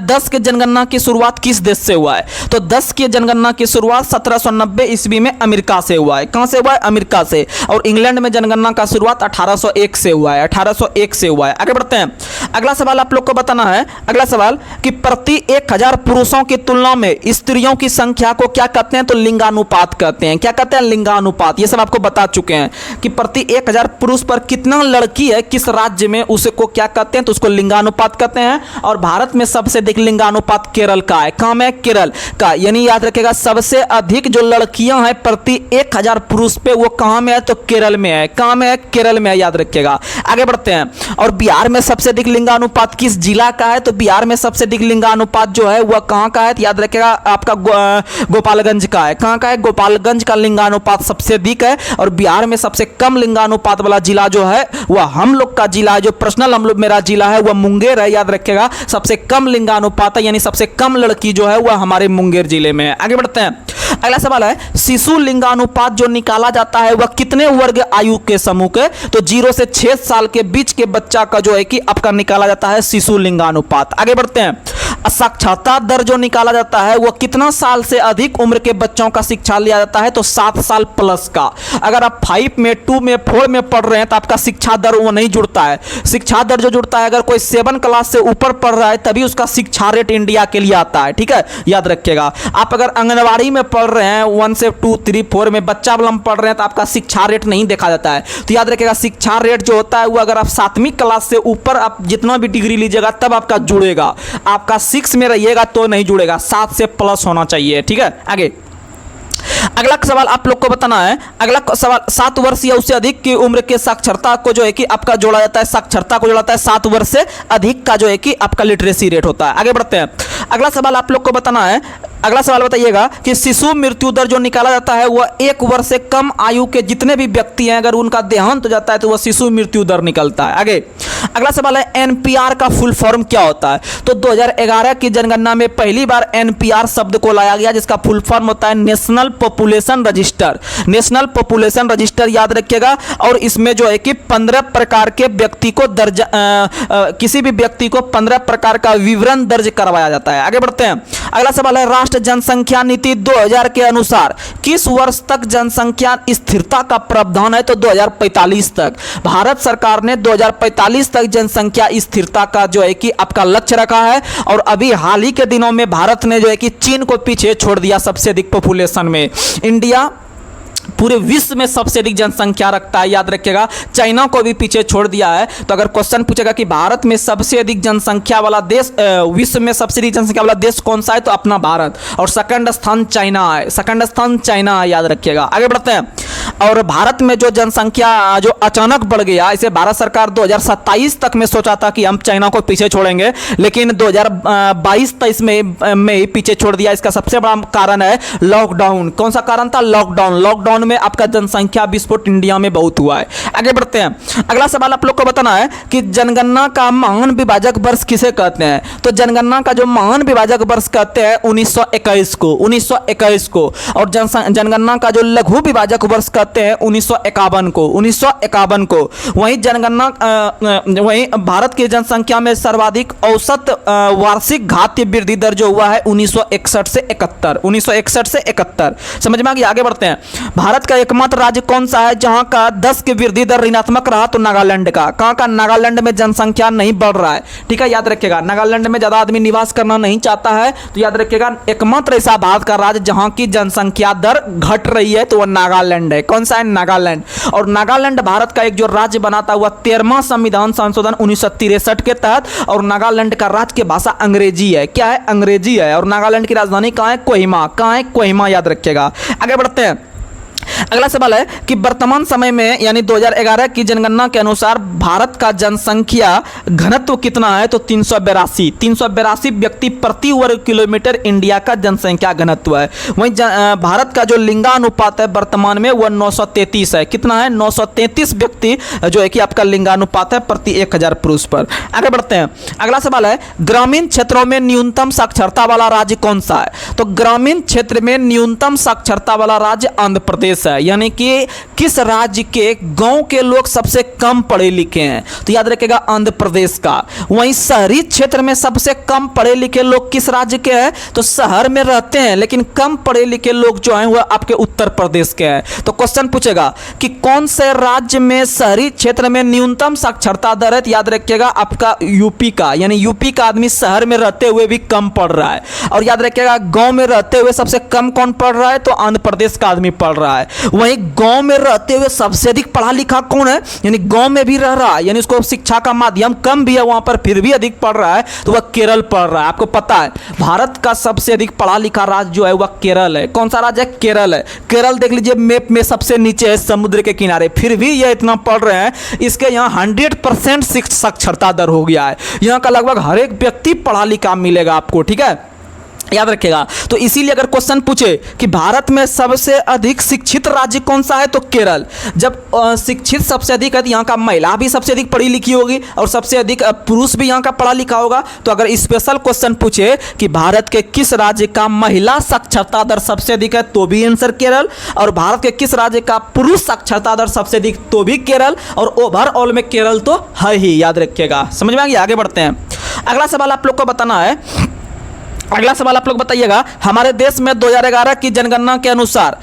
10 के जनगणना की शुरुआत किस देश से हुआ है? तो 10 की जनगणना की शुरुआत 1790 ईस्वी में अमेरिका से हुआ है। कहां से हुआ है? अमेरिका से। और इंग्लैंड में जनगणना का शुरुआत 1801 से हुआ है। 1801 से हुआ है। आगे बढ़ते हैं। अगला सवाल आप लोग को बताना है, अगला सवाल कि प्रति 1000 पुरुषों की तुलना में स्त्रियों की संख्या को क्या कहते हैं? तो लिंगानुपात कहते हैं। क्या कहते हैं? लिंगानुपात। ये सब आपको बता चुके हैं कि प्रति 1000 पुरुष पर कितना लड़की है किस राज्य में, उसे को क्या कहते हैं? तो उसको लिंगानुपात कहते हैं। और भारत में सबसे अधिक लिंगानुपात केरल का है। कहां में? केरल का। यानी याद रखिएगा, सबसे अधिक जो लड़कियां हैं प्रति 1000 पुरुष पे वो कहां में है? तो केरल में है। कहां में है? केरल में है, याद रखिएगा। आगे बढ़ते हैं। और बिहार में सबसे अधिक लिंगानुपात किस जिला का है? तो बिहार में सबसे अधिक लिंगानुपात जो है वह कहां का है? याद रखिएगा, आपका गोपालगंज का है। कहां का है? गोपालगंज का लिंगानुपात सबसे अधिक है। और बिहार में सबसे कम लिंगानुपात वाला जिला जो है वह हम लोग का जिला है, जो पर्सनल हम लोग मेरा जिला है वह मुंगेर है। याद रखिएगा, सबसे कम लिंगानुपात है, यानी सबसे कम लड़की जो है वह हमारे मुंगेर जिले में है। आगे बढ़ते हैं। अगला सवाल है, शिशु लिंगानुपात जो निकाला जाता है वह कितने वर्ग आयु के समूह के? तो 0 से 6 साल के बीच के बच्चा का जो है कि आपका निकाला जाता है शिशु लिंगानुपात। आगे बढ़ते हैं। साक्षरता दर जो निकाला जाता है वह कितना साल से अधिक उम्र के बच्चों का शिक्षा लिया जाता है? तो 7 साल प्लस का। अगर आप 5 में, 2 में, 4 में पढ़ रहे हैं तो आपका शिक्षा दर वो नहीं जुड़ता है। शिक्षा दर जो जुड़ता है, अगर कोई 7 क्लास से ऊपर पढ़ रहा है तभी उसका शिक्षा रेट इंडिया के लिए आता है। ठीक है, याद रखिएगा। आप अगर आंगनबाड़ी में पढ़ रहे हैं 1 से 2, 3, 4 में बच्चा बलम पढ़ रहे हैं तो आपका शिक्षा रेट नहीं देखा जाता है। तो याद रखिएगा, शिक्षा रेट जो होता है वो अगर आप 7वीं क्लास से ऊपर आप जितना भी डिग्री लीजिएगा तब आपका जुड़ेगा। आपका 6 में रहिएगा तो नहीं जुड़ेगा, 7 से प्लस होना चाहिए। ठीक है, आगे अगला सवाल आप लोग को बताना है। अगला सवाल, 7 वर्ष या उससे अधिक की उम्र के साक्षरता को जो है कि आपका जोड़ा जाता है, साक्षरता को जोड़ा जाता है 7 वर्ष से अधिक का जो है कि आपका लिटरेसी रेट होता है। आगे बढ़ते हैं। अगला सवाल आप लोग को बताना है, अगला सवाल बताइएगा कि शिशु मृत्यु दर जो निकाला जाता है वह 1 वर्ष से कम आयु के जितने भी व्यक्ति हैं अगर उनका देहांत हो जाता है तो वह शिशु मृत्यु दर निकलता है। आगे अगला सवाल है, एनपीआर का फुल फॉर्म क्या होता है? तो 2011 की जनगणना में पहली बार एनपीआर शब्द को लाया गया, जिसका फुल फॉर्म होता है national population register. National population register याद रखिएगा। और इसमें जो है कि 15 प्रकार के व्यक्ति को दर्ज किसी भी व्यक्ति को 15 प्रकार का विवरण दर्ज करवाया जाता है। आगे बढ़ते हैं। अगला सवाल है, राष्ट्रीय जनसंख्या नीति 2000 के अनुसार किस वर्ष तक जनसंख्या स्थिरता का प्रावधान है? तो 2045 तक। भारत सरकार ने 2045 तक जनसंख्या स्थिरता का जो है कि आपका लक्ष्य रखा है। और अभी हाल ही के दिनों में भारत ने जो है कि चीन को पीछे छोड़ दिया सबसे अधिक पॉपुलेशन में। इंडिया पूरे विश्व में सबसे अधिक जनसंख्या रखता है, याद रखिएगा। चाइना को भी पीछे छोड़ दिया है। तो अगर क्वेश्चन पूछेगा कि भारत में सबसे अधिक जनसंख्या वाला देश, विश्व में सबसे अधिक जनसंख्या वाला देश कौन सा है, तो अपना भारत। और सेकंड स्थान चाइना है, सेकंड स्थान चाइना है, याद रखिएगा। आगे बढ़ते हैं। और भारत में जो जनसंख्या जो अचानक बढ़ गया, इसे भारत सरकार 2027 तक में सोचा था कि हम चाइना को पीछे छोड़ेंगे, लेकिन 2022-23 में ही पीछे छोड़ दिया। इसका सबसे बड़ा कारण है लॉकडाउन। कौन सा कारण था? लॉकडाउन। लॉकडाउन में आपका जनसंख्या विस्फोट इंडिया में बहुत हुआ है। आगे बढ़ते हैं। अगला सवाल आप लोग को बताना है कि जनगणना का महान विभाजक वर्ष किसे कहते हैं। तो जनगणना का जो महान विभाजक वर्ष कहते हैं 1921 को, 1921 को। और जनगणना का जो लघु विभाजक वर्ष कहते हैं 1951 को, 1951 को। वहीं जनगणना वहीं भारत की जनसंख्या में सर्वाधिक औसत वार्षिक घातीय वृद्धि दर जो हुआ है 1961 से 71, 1961 से 71। समझ में आ गया? आगे बढ़ते हैं। भारत का एकमात्र राज्य कौन सा है जहां का 10 की वृद्धि दर ऋणात्मक रहा? तो नागालैंड का। कहां का? नागालैंड में जनसंख्या नहीं बढ़ रहा है, ठीक है, याद रखिएगा। नागालैंड में ज्यादा आदमी निवास करना नहीं चाहता है, तो याद रखिएगा एकमात्र ऐसा भारत का राज्य जहां की जनसंख्या दर घट रही है तो वह नागालैंड है। कौन सा है? नागालैंड। और नागालैंड भारत का एक जो राज्य बनाता हुआ 13वां संविधान संशोधन 1963 के तहत। और नागालैंड का राज्य की भाषा अंग्रेजी है। क्या है? अंग्रेजी है। और नागालैंड की राजधानी कहां है? कोहिमा। कहां है? कोहिमा, याद रखिएगा। आगे बढ़ते हैं। अगला सवाल है कि वर्तमान समय में यानी 2011 की जनगणना के अनुसार भारत का जनसंख्या घनत्व कितना है? तो 382 व्यक्ति प्रति वर्ग किलोमीटर इंडिया का जनसंख्या घनत्व है। वहीं भारत का जो लिंगानुपात है वर्तमान में वह 933 है। कितना है? 933 व्यक्ति जो है कि आपका लिंगानुपात है प्रति 1000 पुरुष पर। आगे बढ़ते हैं। अगला सवाल है ग्रामीण क्षेत्रों में न्यूनतम साक्षरता वाला राज्य कौन सा है? तो ग्रामीण क्षेत्र में न्यूनतम साक्षरता वाला राज्य आंध्र प्रदेश है। यानी कि किस राज्य के गांव के लोग सबसे कम पढ़े लिखे हैं? तो याद रखिएगा आंध्र प्रदेश का। वहीं शहरी क्षेत्र में सबसे कम पढ़े लिखे लोग किस राज्य के हैं? तो शहर में रहते हैं लेकिन कम पढ़े लिखे लोग जो हैं वह आपके उत्तर प्रदेश के हैं। तो क्वेश्चन पूछेगा कि कौन से राज्य में शहरी क्षेत्र में न्यूनतम साक्षरता दर है? याद रखिएगा आपका यूपी का। यानी यूपी का आदमी शहर में रहते हुए भी कम पढ़ रहा है। और याद रखिएगा गांव में रहते हुए सबसे कम कौन पढ़ रहा है? तो आंध्र प्रदेश का आदमी पढ़ रहा है। वहीं गांव में रहते हुए सबसे अधिक पढ़ा लिखा कौन है? यानी गांव में भी रह रहा है, यानी उसको शिक्षा का माध्यम कम भी है वहां पर, फिर भी अधिक पढ़ रहा है, तो वह केरल पढ़ रहा है। आपको पता है भारत का सबसे अधिक पढ़ा लिखा राज्य जो है वह केरल है। कौन सा राज्य है? केरल है। केरल देख लीजिए मैप में सबसे नीचे है, समुद्र के किनारे, फिर भी यह इतना पढ़ रहे हैं। इसके यहाँ 100% साक्षरता दर हो गया है। यहाँ का लगभग हर एक व्यक्ति पढ़ा लिखा मिलेगा आपको, ठीक है, याद रखिएगा। तो इसीलिए अगर क्वेश्चन पूछे कि भारत में सबसे अधिक शिक्षित राज्य कौन सा है? तो केरल। जब शिक्षित सबसे अधिक है तो यहाँ का महिला भी सबसे अधिक पढ़ी लिखी होगी और सबसे अधिक पुरुष भी यहाँ का पढ़ा लिखा होगा। तो अगर स्पेशल क्वेश्चन पूछे कि भारत के किस राज्य का महिला साक्षरता दर सबसे अधिक है तो भी आंसर केरल, और भारत के किस राज्य का पुरुष साक्षरता दर सबसे अधिक तो भी केरल, और ओवरऑल में केरल तो है ही, याद रखिएगा। समझ में आ गया? आगे बढ़ते हैं। अगला सवाल आप लोग को बताना है। अगला सवाल आप लोग बताइएगा, हमारे देश में 2011 की जनगणना के अनुसार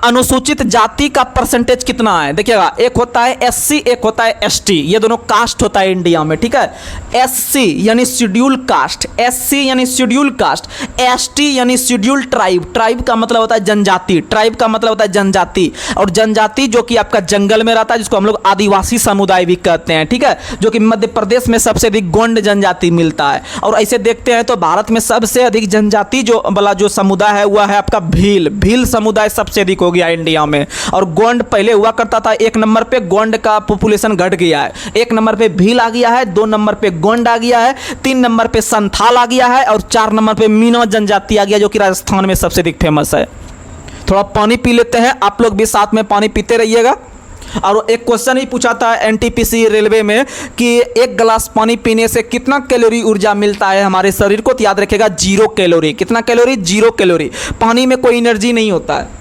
अनुसूचित जाति का परसेंटेज कितना है? देखिएगा, एक होता है एससी, एक होता है एसटी। ये दोनों कास्ट होता है इंडिया में, ठीक है। एससी यानी शेड्यूल कास्ट, एससी यानी शेड्यूल कास्ट, एसटी यानी शेड्यूल ट्राइब। ट्राइब का मतलब होता है जनजाति, ट्राइब का मतलब होता है जनजाति, और जनजाति जो कि आपका जंगल में रहता है, जिसको हम लोग आदिवासी समुदाय भी कहते हैं, ठीक है, जो कि मध्य प्रदेश में सबसे अधिक गोंड जनजाति मिलता है। और ऐसे देखते हैं तो भारत में सबसे अधिक जनजाति जो वाला जो समुदाय है वह है आपका भील। भील समुदाय सबसे अधिक हो गया इंडिया में। और गोंड पहले हुआ करता था, 1 नंबर पे गोंड का पॉपुलेशन घट गया है। 1 नंबर पे भील आ गया है, 2 नंबर पे गोंड आ गया है, 3 नंबर पे संथाल आ गया है, और 4 नंबर पे मीना जनजाति आ गया जो कि राजस्थान में सबसे अधिक फेमस है। थोड़ा पानी पी लेते हैं, आप लोग भी साथ में पानी पीते रहिएगा। और एक क्वेश्चन ही पूछा था एनटीपीसी रेलवे में कि 1 गिलास पानी पीने से कितना कैलोरी ऊर्जा मिलता है हमारे शरीर को? तो याद रखिएगा 0 कैलोरी। कितना कैलोरी? 0 कैलोरी। पानी में कोई एनर्जी नहीं होता है।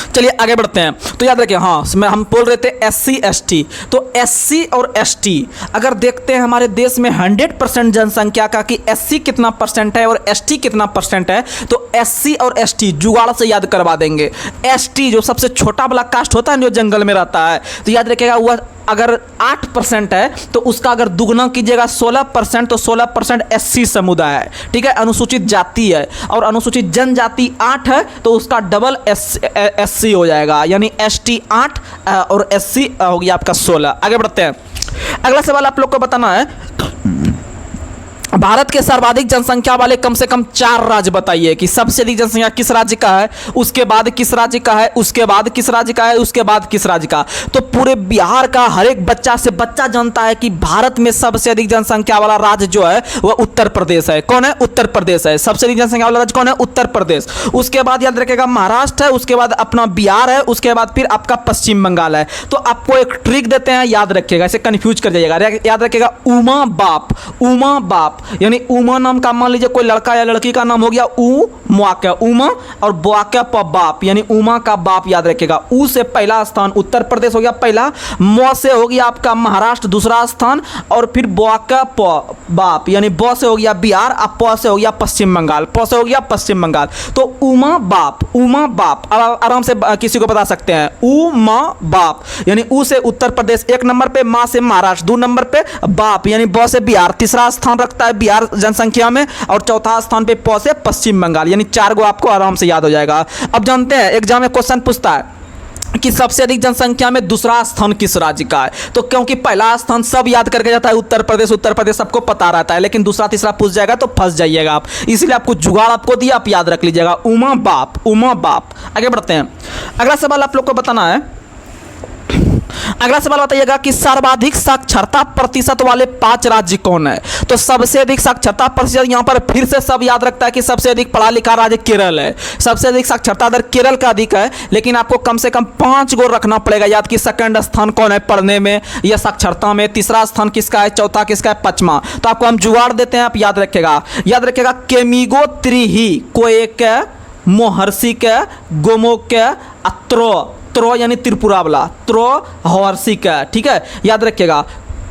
चलिए आगे बढ़ते हैं। तो याद रखिए, हाँ हम बोल रहे थे एससी एसटी। तो एससी और एसटी अगर देखते हैं हमारे देश में 100% जनसंख्या का कि एससी कितना परसेंट है और एसटी कितना परसेंट है, तो एससी और एसटी जुगाड़ से याद करवा देंगे। एसटी जो सबसे छोटा वाला कास्ट होता है जो जंगल में रहता है, तो याद रखिएगा वह अगर 8% है तो उसका अगर दुगना कीजिएगा 16%, तो 16% SC समुदाय है, ठीक है, अनुसूचित जाति है। और अनुसूचित जनजाति 8 है तो उसका डबल SC हो जाएगा, यानी ST 8 और SC हो गया आपका 16। आगे बढ़ते हैं। अगला सवाल आप लोग को बताना है, भारत के सर्वाधिक जनसंख्या वाले कम से कम 4 राज्य बताइए कि सबसे अधिक जनसंख्या किस राज्य का है, उसके बाद किस राज्य का है, उसके बाद किस राज्य का है, उसके बाद किस राज्य का। तो पूरे बिहार का हर एक बच्चा से बच्चा जानता है कि भारत में सबसे अधिक जनसंख्या वाला राज्य जो है वह उत्तर प्रदेश है। कौन है? उत्तर प्रदेश है। सबसे अधिक जनसंख्या वाला राज्य कौन है? उत्तर प्रदेश। उसके बाद याद रखेगा महाराष्ट्र है, उसके बाद अपना बिहार है, उसके बाद फिर आपका पश्चिम बंगाल है। तो आपको एक ट्रिक देते हैं, याद रखिएगा, इसे कंफ्यूज कर जाइएगा। याद रखिएगा उमा बाप, उमा बाप, यानी उमा नाम का मान लीजिए कोई लड़का या लड़की का नाम हो गया उमा, उमा और बुआका प बाप, यानी उमा का बाप। याद रखिएगा ऊ से पहला स्थान उत्तर प्रदेश हो गया पहला, म से हो गया आपका महाराष्ट्र दूसरा स्थान, और फिर बुआका प बाप यानी ब से हो गया बिहार, और प से हो गया पश्चिम बंगाल, प से हो गया पश्चिम बंगाल। तो उमा बाप, उमा बाप आराम से किसी को बता सकते हैं, उमा बाप यानी ऊ से उत्तर प्रदेश 1 नंबर पे, माँ से महाराष्ट्र 2 नंबर पे, बाप यानी ब से बिहार तीसरा स्थान रखता है बिहार जनसंख्या में, और चौथा स्थान पे प से पश्चिम बंगाल, यानी 4 गो आपको आराम से याद हो जाएगा। अब जानते हैं एग्जाम में क्वेश्चन पूछता है कि सबसे अधिक जनसंख्या में दूसरा स्थान किस राज्य का है। तो क्योंकि पहला स्थान सब याद करके जाता है उत्तर प्रदेश सबको पता रहता है, लेकिन दूसरा तीसरा पूछ जाएगा तो फंस जाइएगा आप, इसलिए आपको जुगाड़ आपको दिया, आप याद रख लीजिएगा उमा बाप, उमा बाप। आगे बढ़ते हैं। अगला सवाल आप लोग को बताना है, अगला सवाल बताइएगा कि सर्वाधिक साक्षरता प्रतिशत वाले 5 राज्य कौन है। तो सबसे अधिक साक्षरता प्रतिशत, यहां पर फिर से सब याद रखता है कि सबसे अधिक पढ़ा लिखा राज्य केरल है, सबसे अधिक साक्षरता दर केरल का अधिक है, लेकिन आपको कम से कम 5 गो रखना पड़ेगा याद कि सेकंड स्थान कौन है पढ़ने में या साक्षरता में, तीसरा स्थान किसका है, चौथा किसका है, पांचवा। तो आपको हम जुगाड़ देते हैं, आप याद रखेगा केमिगो त्रिही, कोएक, मोहर्षिक, गोमोक, त्रो यानी त्रिपुरा वाला त्रो हवर्षिक, ठीक है, याद रखिएगा।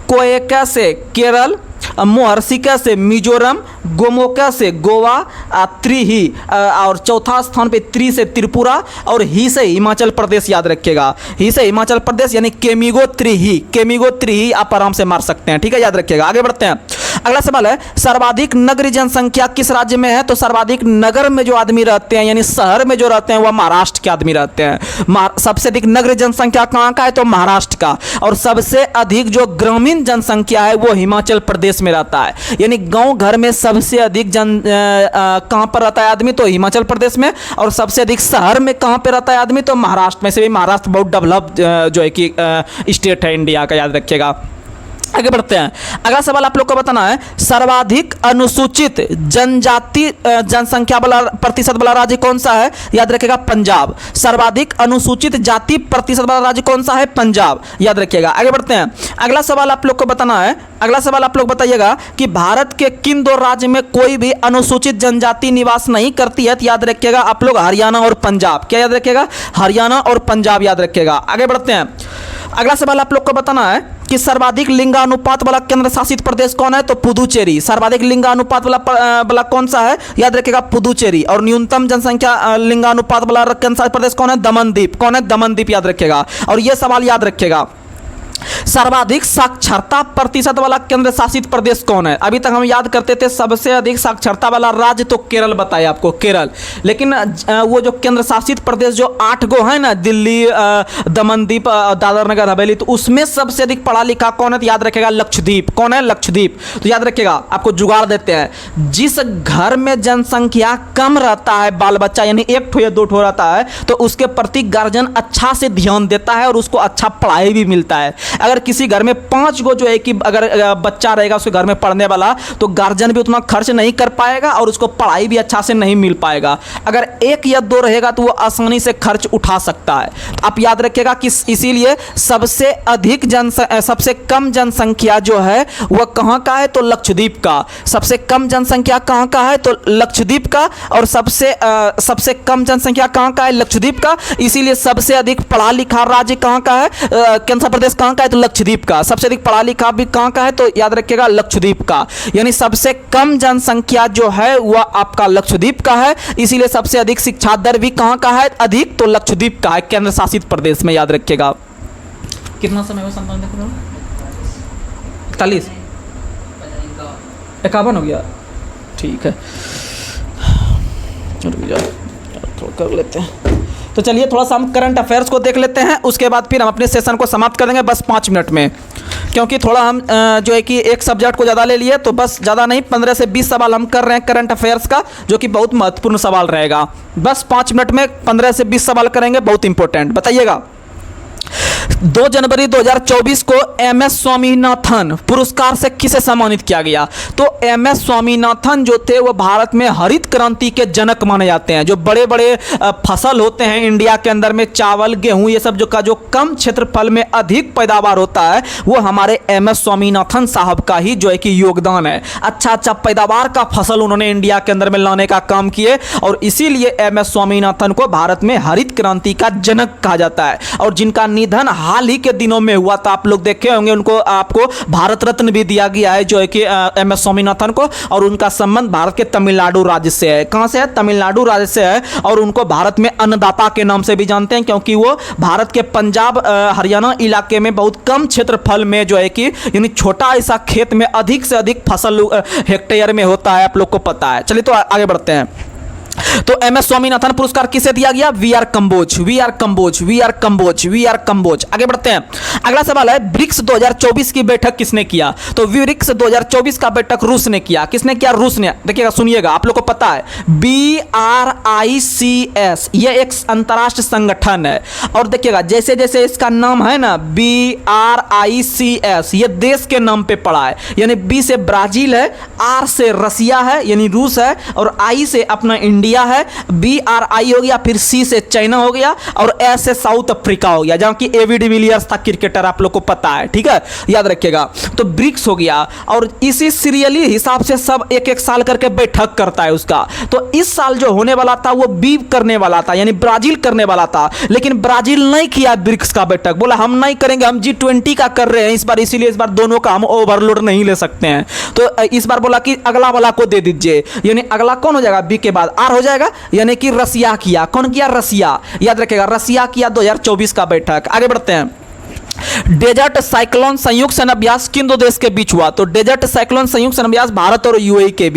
कोएका से केरल, मोहर्षिका से मिजोरम, गोमोका से गोवा, त्रिही और चौथा स्थान पे त्रि से त्रिपुरा, और ही से हिमाचल प्रदेश। याद रखिएगा ही से हिमाचल प्रदेश यानी केमिगो त्रिही आप आराम से मार सकते हैं, ठीक है, याद रखिएगा। आगे बढ़ते हैं। अगला सवाल है सर्वाधिक नगरीय जनसंख्या किस राज्य में है। तो सर्वाधिक नगर में जो आदमी रहते हैं यानी शहर में जो रहते हैं वह महाराष्ट्र के आदमी रहते हैं। सबसे अधिक नगरीय जनसंख्या कहाँ का है तो महाराष्ट्र का, और सबसे अधिक जो ग्रामीण जनसंख्या है वो हिमाचल प्रदेश में रहता है। यानी गांव घर में सबसे अधिक कहाँ पर रहता है आदमी तो हिमाचल प्रदेश में, और सबसे अधिक शहर में कहाँ पे रहता है आदमी तो महाराष्ट्र में। से भी महाराष्ट्र बहुत डेवलप जो है कि स्टेट है इंडिया का, याद रखिएगा। आगे बढ़ते हैं। अगला सवाल आप लोग को बताना है सर्वाधिक अनुसूचित जनजाति जनसंख्या वाला प्रतिशत वाला राज्य कौन सा है। याद रखिएगा पंजाब। सर्वाधिक अनुसूचित जाति प्रतिशत वाला राज्य कौन सा है पंजाब, याद रखिएगा। आगे बढ़ते हैं। अगला सवाल आप लोग को बताना है, अगला सवाल आप लोग बताइएगा कि भारत के किन 2 राज्य में कोई भी अनुसूचित जनजाति निवास नहीं करती है। तो याद रखिएगा आप लोग हरियाणा और पंजाब। क्या याद रखिएगा हरियाणा और पंजाब, याद रखिएगा। आगे बढ़ते हैं। अगला सवाल आप लोग को बताना है कि सर्वाधिक लिंगानुपात वाला केंद्र शासित प्रदेश कौन है तो पुदुचेरी। सर्वाधिक लिंगानुपात वाला कौन सा है याद रखिएगा पुदुचेरी। और न्यूनतम जनसंख्या लिंगानुपात वाला केंद्र शासित प्रदेश कौन है दमनदीप। कौन है दमनदीप, याद रखिएगा। और यह सवाल याद रखिएगा सर्वाधिक साक्षरता प्रतिशत वाला केंद्र शासित प्रदेश कौन है। अभी तक हम याद करते थे सबसे अधिक साक्षरता वाला राज्य तो केरल बताया आपको, केरल। लेकिन वो जो केंद्र शासित प्रदेश जो 8 गो है ना, दिल्ली, दमनदीप, दादर नगर हवेली, तो उसमें सबसे अधिक पढ़ा लिखा कौन है तो याद रखेगा लक्षद्वीप। कौन है लक्षद्वीप। तो याद रखिएगा आपको जुगाड़ देते हैं, जिस घर में जनसंख्या कम रहता है बाल बच्चा यानी 1 ठो या 2 ठो रहता है तो उसके प्रति गार्जियन अच्छा से ध्यान देता है और उसको अच्छा पढ़ाई भी मिलता है। अगर किसी घर में 5 गो जो है कि अगर बच्चा रहेगा उसके घर में पढ़ने वाला तो गार्जियन भी उतना खर्च नहीं कर पाएगा और उसको पढ़ाई भी अच्छा से नहीं मिल पाएगा। अगर 1 या 2 रहेगा तो वो आसानी से खर्च उठा सकता है। तो आप याद रखिएगा कि इसीलिए सबसे कम जनसंख्या जो है वह कहाँ का है तो लक्षद्वीप का। सबसे कम जनसंख्या कहाँ का है तो लक्षद्वीप का, और सबसे कम जनसंख्या कहाँ का है लक्षद्वीप का। इसीलिए सबसे अधिक पढ़ा लिखा राज्य कहाँ का है केंद्र प्रदेश कहाँ का है तो लक्षद्वीप का। सबसे अधिक पढ़ा लिखा भी कहाँ का है तो याद रखिएगा लक्षद्वीप का। यानी सबसे कम जनसंख्या जो है वह आपका लक्षद्वीप का है। इसीलिए सबसे अधिक शिक्षा दर भी कहाँ का है अधिक तो लक्षद्वीप का है केंद्र शासित प्रदेश में, याद रखिएगा। कितना समय हुआ संतावन देखो, 41 51 हो गया, ठीक है, रुक जाओ थोड़ा कर लेते हैं। तो चलिए थोड़ा सा हम करंट अफेयर्स को देख लेते हैं, उसके बाद फिर हम अपने सेशन को समाप्त कर देंगे बस 5 मिनट में, क्योंकि थोड़ा हम जो है कि एक सब्जेक्ट को ज़्यादा ले लिए, तो बस ज़्यादा नहीं 15 से 20 सवाल हम कर रहे हैं करंट अफेयर्स का, जो कि बहुत महत्वपूर्ण सवाल रहेगा। बस 5 मिनट में 15 से 20 सवाल करेंगे, बहुत इंपॉर्टेंट। बताइएगा, 2 जनवरी 2024 को MS स्वामीनाथन पुरस्कार से किसे सम्मानित किया गया? तो MS स्वामीनाथन जो थे वो भारत में हरित क्रांति के जनक माने जाते हैं। जो बड़े बड़े फसल होते हैं इंडिया के अंदर में, चावल गेहूं ये सब जो कम क्षेत्रफल में अधिक पैदावार होता है, वो हमारे MS स्वामीनाथन साहब का ही जो है कि योगदान है। अच्छा पैदावार का फसल उन्होंने इंडिया के अंदर में लाने का काम किए, और इसीलिए MS स्वामीनाथन को भारत में हरित क्रांति का जनक कहा जाता है। और जिनका निधन हाल ही के दिनों में हुआ था, आप लोग देखे होंगे, उनको आपको भारत रत्न भी दिया गया है जो है कि MS स्वामीनाथन को, और उनका संबंध भारत के तमिलनाडु राज्य से है। कहां से है? तमिलनाडु राज्य से है। और उनको भारत में अन्नदाता के नाम से भी जानते हैं, क्योंकि वो भारत के पंजाब हरियाणा इलाके में बहुत कम क्षेत्रफल में जो है कि यानी छोटा ऐसा खेत में अधिक से अधिक फसल हेक्टेयर में होता है, आप लोग को पता है। चलिए तो आगे बढ़ते हैं। तो MS स्वामीनाथन पुरस्कार किसे दिया गया? VR कंबोज। आगे बढ़ते हैं। अगला सवाल है, ब्रिक्स 2024 की बैठक किसने किया? तो ब्रिक्स 2024 का बैठक रूस ने किया। किसने किया? रूस ने। देखिएगा, सुनिएगा, आप लोग को पता है BRICS ये एक अंतरराष्ट्रीय संगठन है। और देखिएगा, जैसे जैसे इसका नाम है ना BRICS, ये देश के नाम पे पड़ा है, यानी B से ब्राजील है, R से रसिया है यानी रूस है, और I से अपना इंडिया है, BRI हो गया, फिर C से चाइना हो गया, और S से साउथ अफ्रीका हो गया, जहां की AB डिविलियर्स था क्रिकेटर, आप लोग को पता है, ठीक है, याद रखिएगा। तो ब्रिक्स हो गया, और इसी सीरियली हिसाब से सब एक एक साल करके बैठक करता है उसका। तो इस साल जो होने वाला था वो B करने वाला था, यानी ब्राजील करने वाला था, लेकिन ब्राजील नहीं किया ब्रिक्स का बैठक, बोला हम नहीं करेंगे, हम G20 का कर रहे हैं इस बार, इसीलिए इस बार दोनों का हम ओवरलोड नहीं ले सकते हैं। तो इस बार बोला कि अगला वाला को दे दीजिए, यानी अगला कौन हो जाएगा? B के बाद R हो जाएगा, यानी कि रसिया किया। कौन किया? रसिया। याद रखेगा, रसिया किया 2024 का बैठक। आगे बढ़ते हैं। डेजर्ट साइक्लोन संयुक्त सैन्य अभ्यास किन दो देश के बीच हुआ? तो डेजर्ट साइक्लोन संयुक्त सैन्य अभ्यास भारत और यूएई के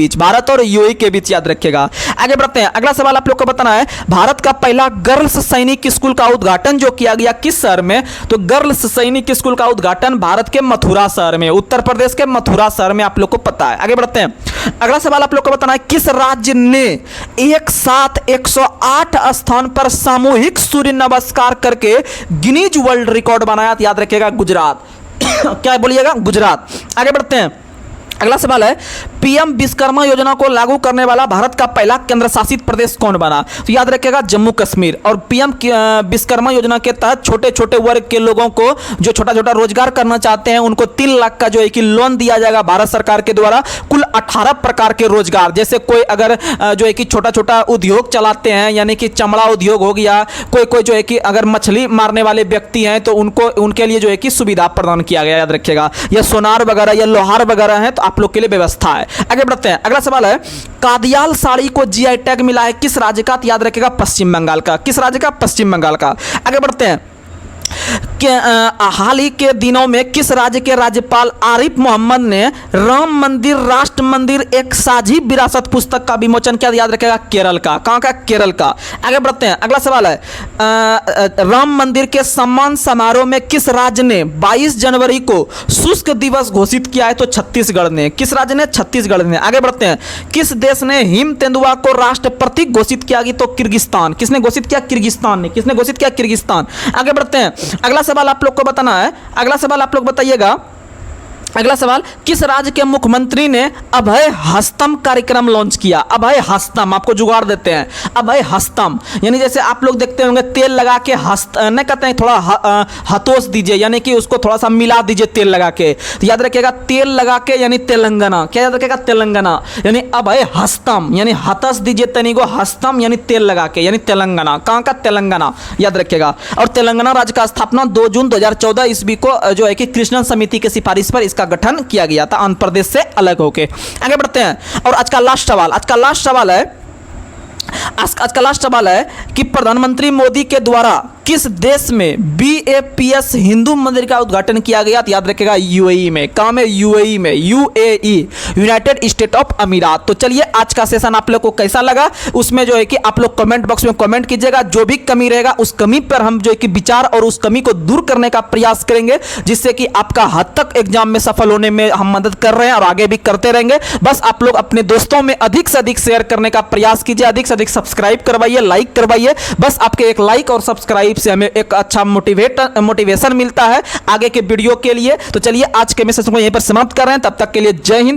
बीच, याद रखिएगा। आगे बढ़ते हैं। अगला सवाल आप लोग को बताना है, भारत का पहला गर्ल्स सैनिक स्कूल का उद्घाटन जो किया गया किस शहर में? तो गर्ल्स सैनिक स्कूल का उद्घाटन भारत के मथुरा शहर में, उत्तर प्रदेश के मथुरा शहर में, आप लोग को पता है। आगे बढ़ते हैं। अगला सवाल आप लोग को बताना है, किस राज्य ने एक साथ 108 स्थान पर सामूहिक सूर्य नमस्कार करके गिनीज वर्ल्ड रिकॉर्ड बनाया? याद रखिएगा, गुजरात। क्या बोलिएगा? गुजरात। आगे बढ़ते हैं। अगला सवाल है, PM विश्वकर्मा योजना को लागू करने वाला भारत का पहला केंद्र शासित प्रदेश कौन बना? तो याद रखिएगा, जम्मू कश्मीर। और PM विश्वकर्मा योजना के तहत छोटे छोटे वर्ग के लोगों को जो छोटा छोटा रोजगार करना चाहते हैं, उनको 3 लाख का जो है कि लोन दिया जाएगा भारत सरकार के द्वारा। कुल 18 प्रकार के रोजगार, जैसे कोई अगर जो है कि छोटा छोटा उद्योग चलाते हैं, यानी कि चमड़ा उद्योग हो गया, कोई जो है कि अगर मछली मारने वाले व्यक्ति हैं तो उनके लिए जो है कि सुविधा प्रदान किया गया। याद रखिएगा, या सोनार वगैरह या लोहार वगैरह है तो आप लोग के लिए व्यवस्था है। आगे बढ़ते हैं। अगला सवाल है, कादियाल साड़ी को GI टैग मिला है किस राज्य का? याद रखिएगा, पश्चिम बंगाल का। किस राज्य का? पश्चिम बंगाल का। आगे बढ़ते हैं। हाल ही के दिनों में किस राज्य के राज्यपाल आरिफ मोहम्मद ने राम मंदिर राष्ट्र मंदिर एक साझी विरासत पुस्तक का विमोचन किया? याद रखेगा, केरल का। कहां का? केरल का। आगे बढ़ते हैं। अगला सवाल है, राम मंदिर के सम्मान समारोह में किस राज्य ने 22 जनवरी को शुष्क दिवस घोषित किया है? तो छत्तीसगढ़ ने। किस राज्य ने? छत्तीसगढ़ ने। आगे बढ़ते हैं। किस देश ने हिम तेंदुआ को राष्ट्र प्रतीक घोषित किया? तो किर्गिस्तान। किसने घोषित किया? किर्गिस्तान ने। किसने घोषित किया? किर्गिस्तान। आगे बढ़ते हैं। अगला सवाल आप लोग को बताना है। अगला सवाल आप लोग बताइएगा। अगला सवाल, किस राज्य के मुख्यमंत्री ने अभय हस्तम कार्यक्रम लॉन्च किया? अभय हस्तम, आपको जुगाड़ देते हैं, अभय हस्तम, यानी जैसे आप लोग देखते होंगे तेल लगा के हस्त नहीं कहते हैं, थोड़ा हतोस दीजिए, यानी कि उसको थोड़ा सा मिला दीजिए तेल लगा के। तो याद रखिएगा, तेल लगा के यानी तेलंगाना। क्या याद रखिएगा? तेलंगाना। यानी अभय हस्तम यानी हतस दीजिए तनी को, हस्तम यानी तेल लगा के, यानी तेलंगाना। कहाँ का? तेलंगाना। याद रखिएगा। और तेलंगाना राज्य का स्थापना 2 जून 2014 ईस्वी को जो है कि कृष्णन समिति की सिफारिश पर इसका गठन किया गया था, आंध्र प्रदेश से अलग होके। आगे बढ़ते हैं। और आज का लास्ट सवाल है, आज का लास्ट सवाल है कि प्रधानमंत्री मोदी के द्वारा किस देश में BAPS हिंदू मंदिर का उद्घाटन किया गया? तो याद रखेगा UAE में। काम है UAE में, UAE, यूनाइटेड स्टेट ऑफ अमीरात। तो चलिए आज का सेशन आप लोग को कैसा लगा उसमें जो है कि आप लोग कमेंट बॉक्स में कमेंट कीजिएगा। जो भी कमी रहेगा उस कमी पर हम जो है कि विचार और उस कमी को दूर करने का प्रयास करेंगे, जिससे कि आपका हद तक एग्जाम में सफल होने में हम मदद कर रहे हैं और आगे भी करते रहेंगे। बस आप लोग अपने दोस्तों में अधिक से अधिक शेयर करने का प्रयास कीजिए, अधिक से अधिक सब्सक्राइब करवाइए, लाइक करवाइए। बस आपके एक लाइक और सब्सक्राइब से हमें एक अच्छा मोटिवेशन मिलता है आगे के वीडियो के लिए। तो चलिए आज के मैसेज को यहीं पर समाप्त कर रहे हैं। तब तक के लिए जय हिंद।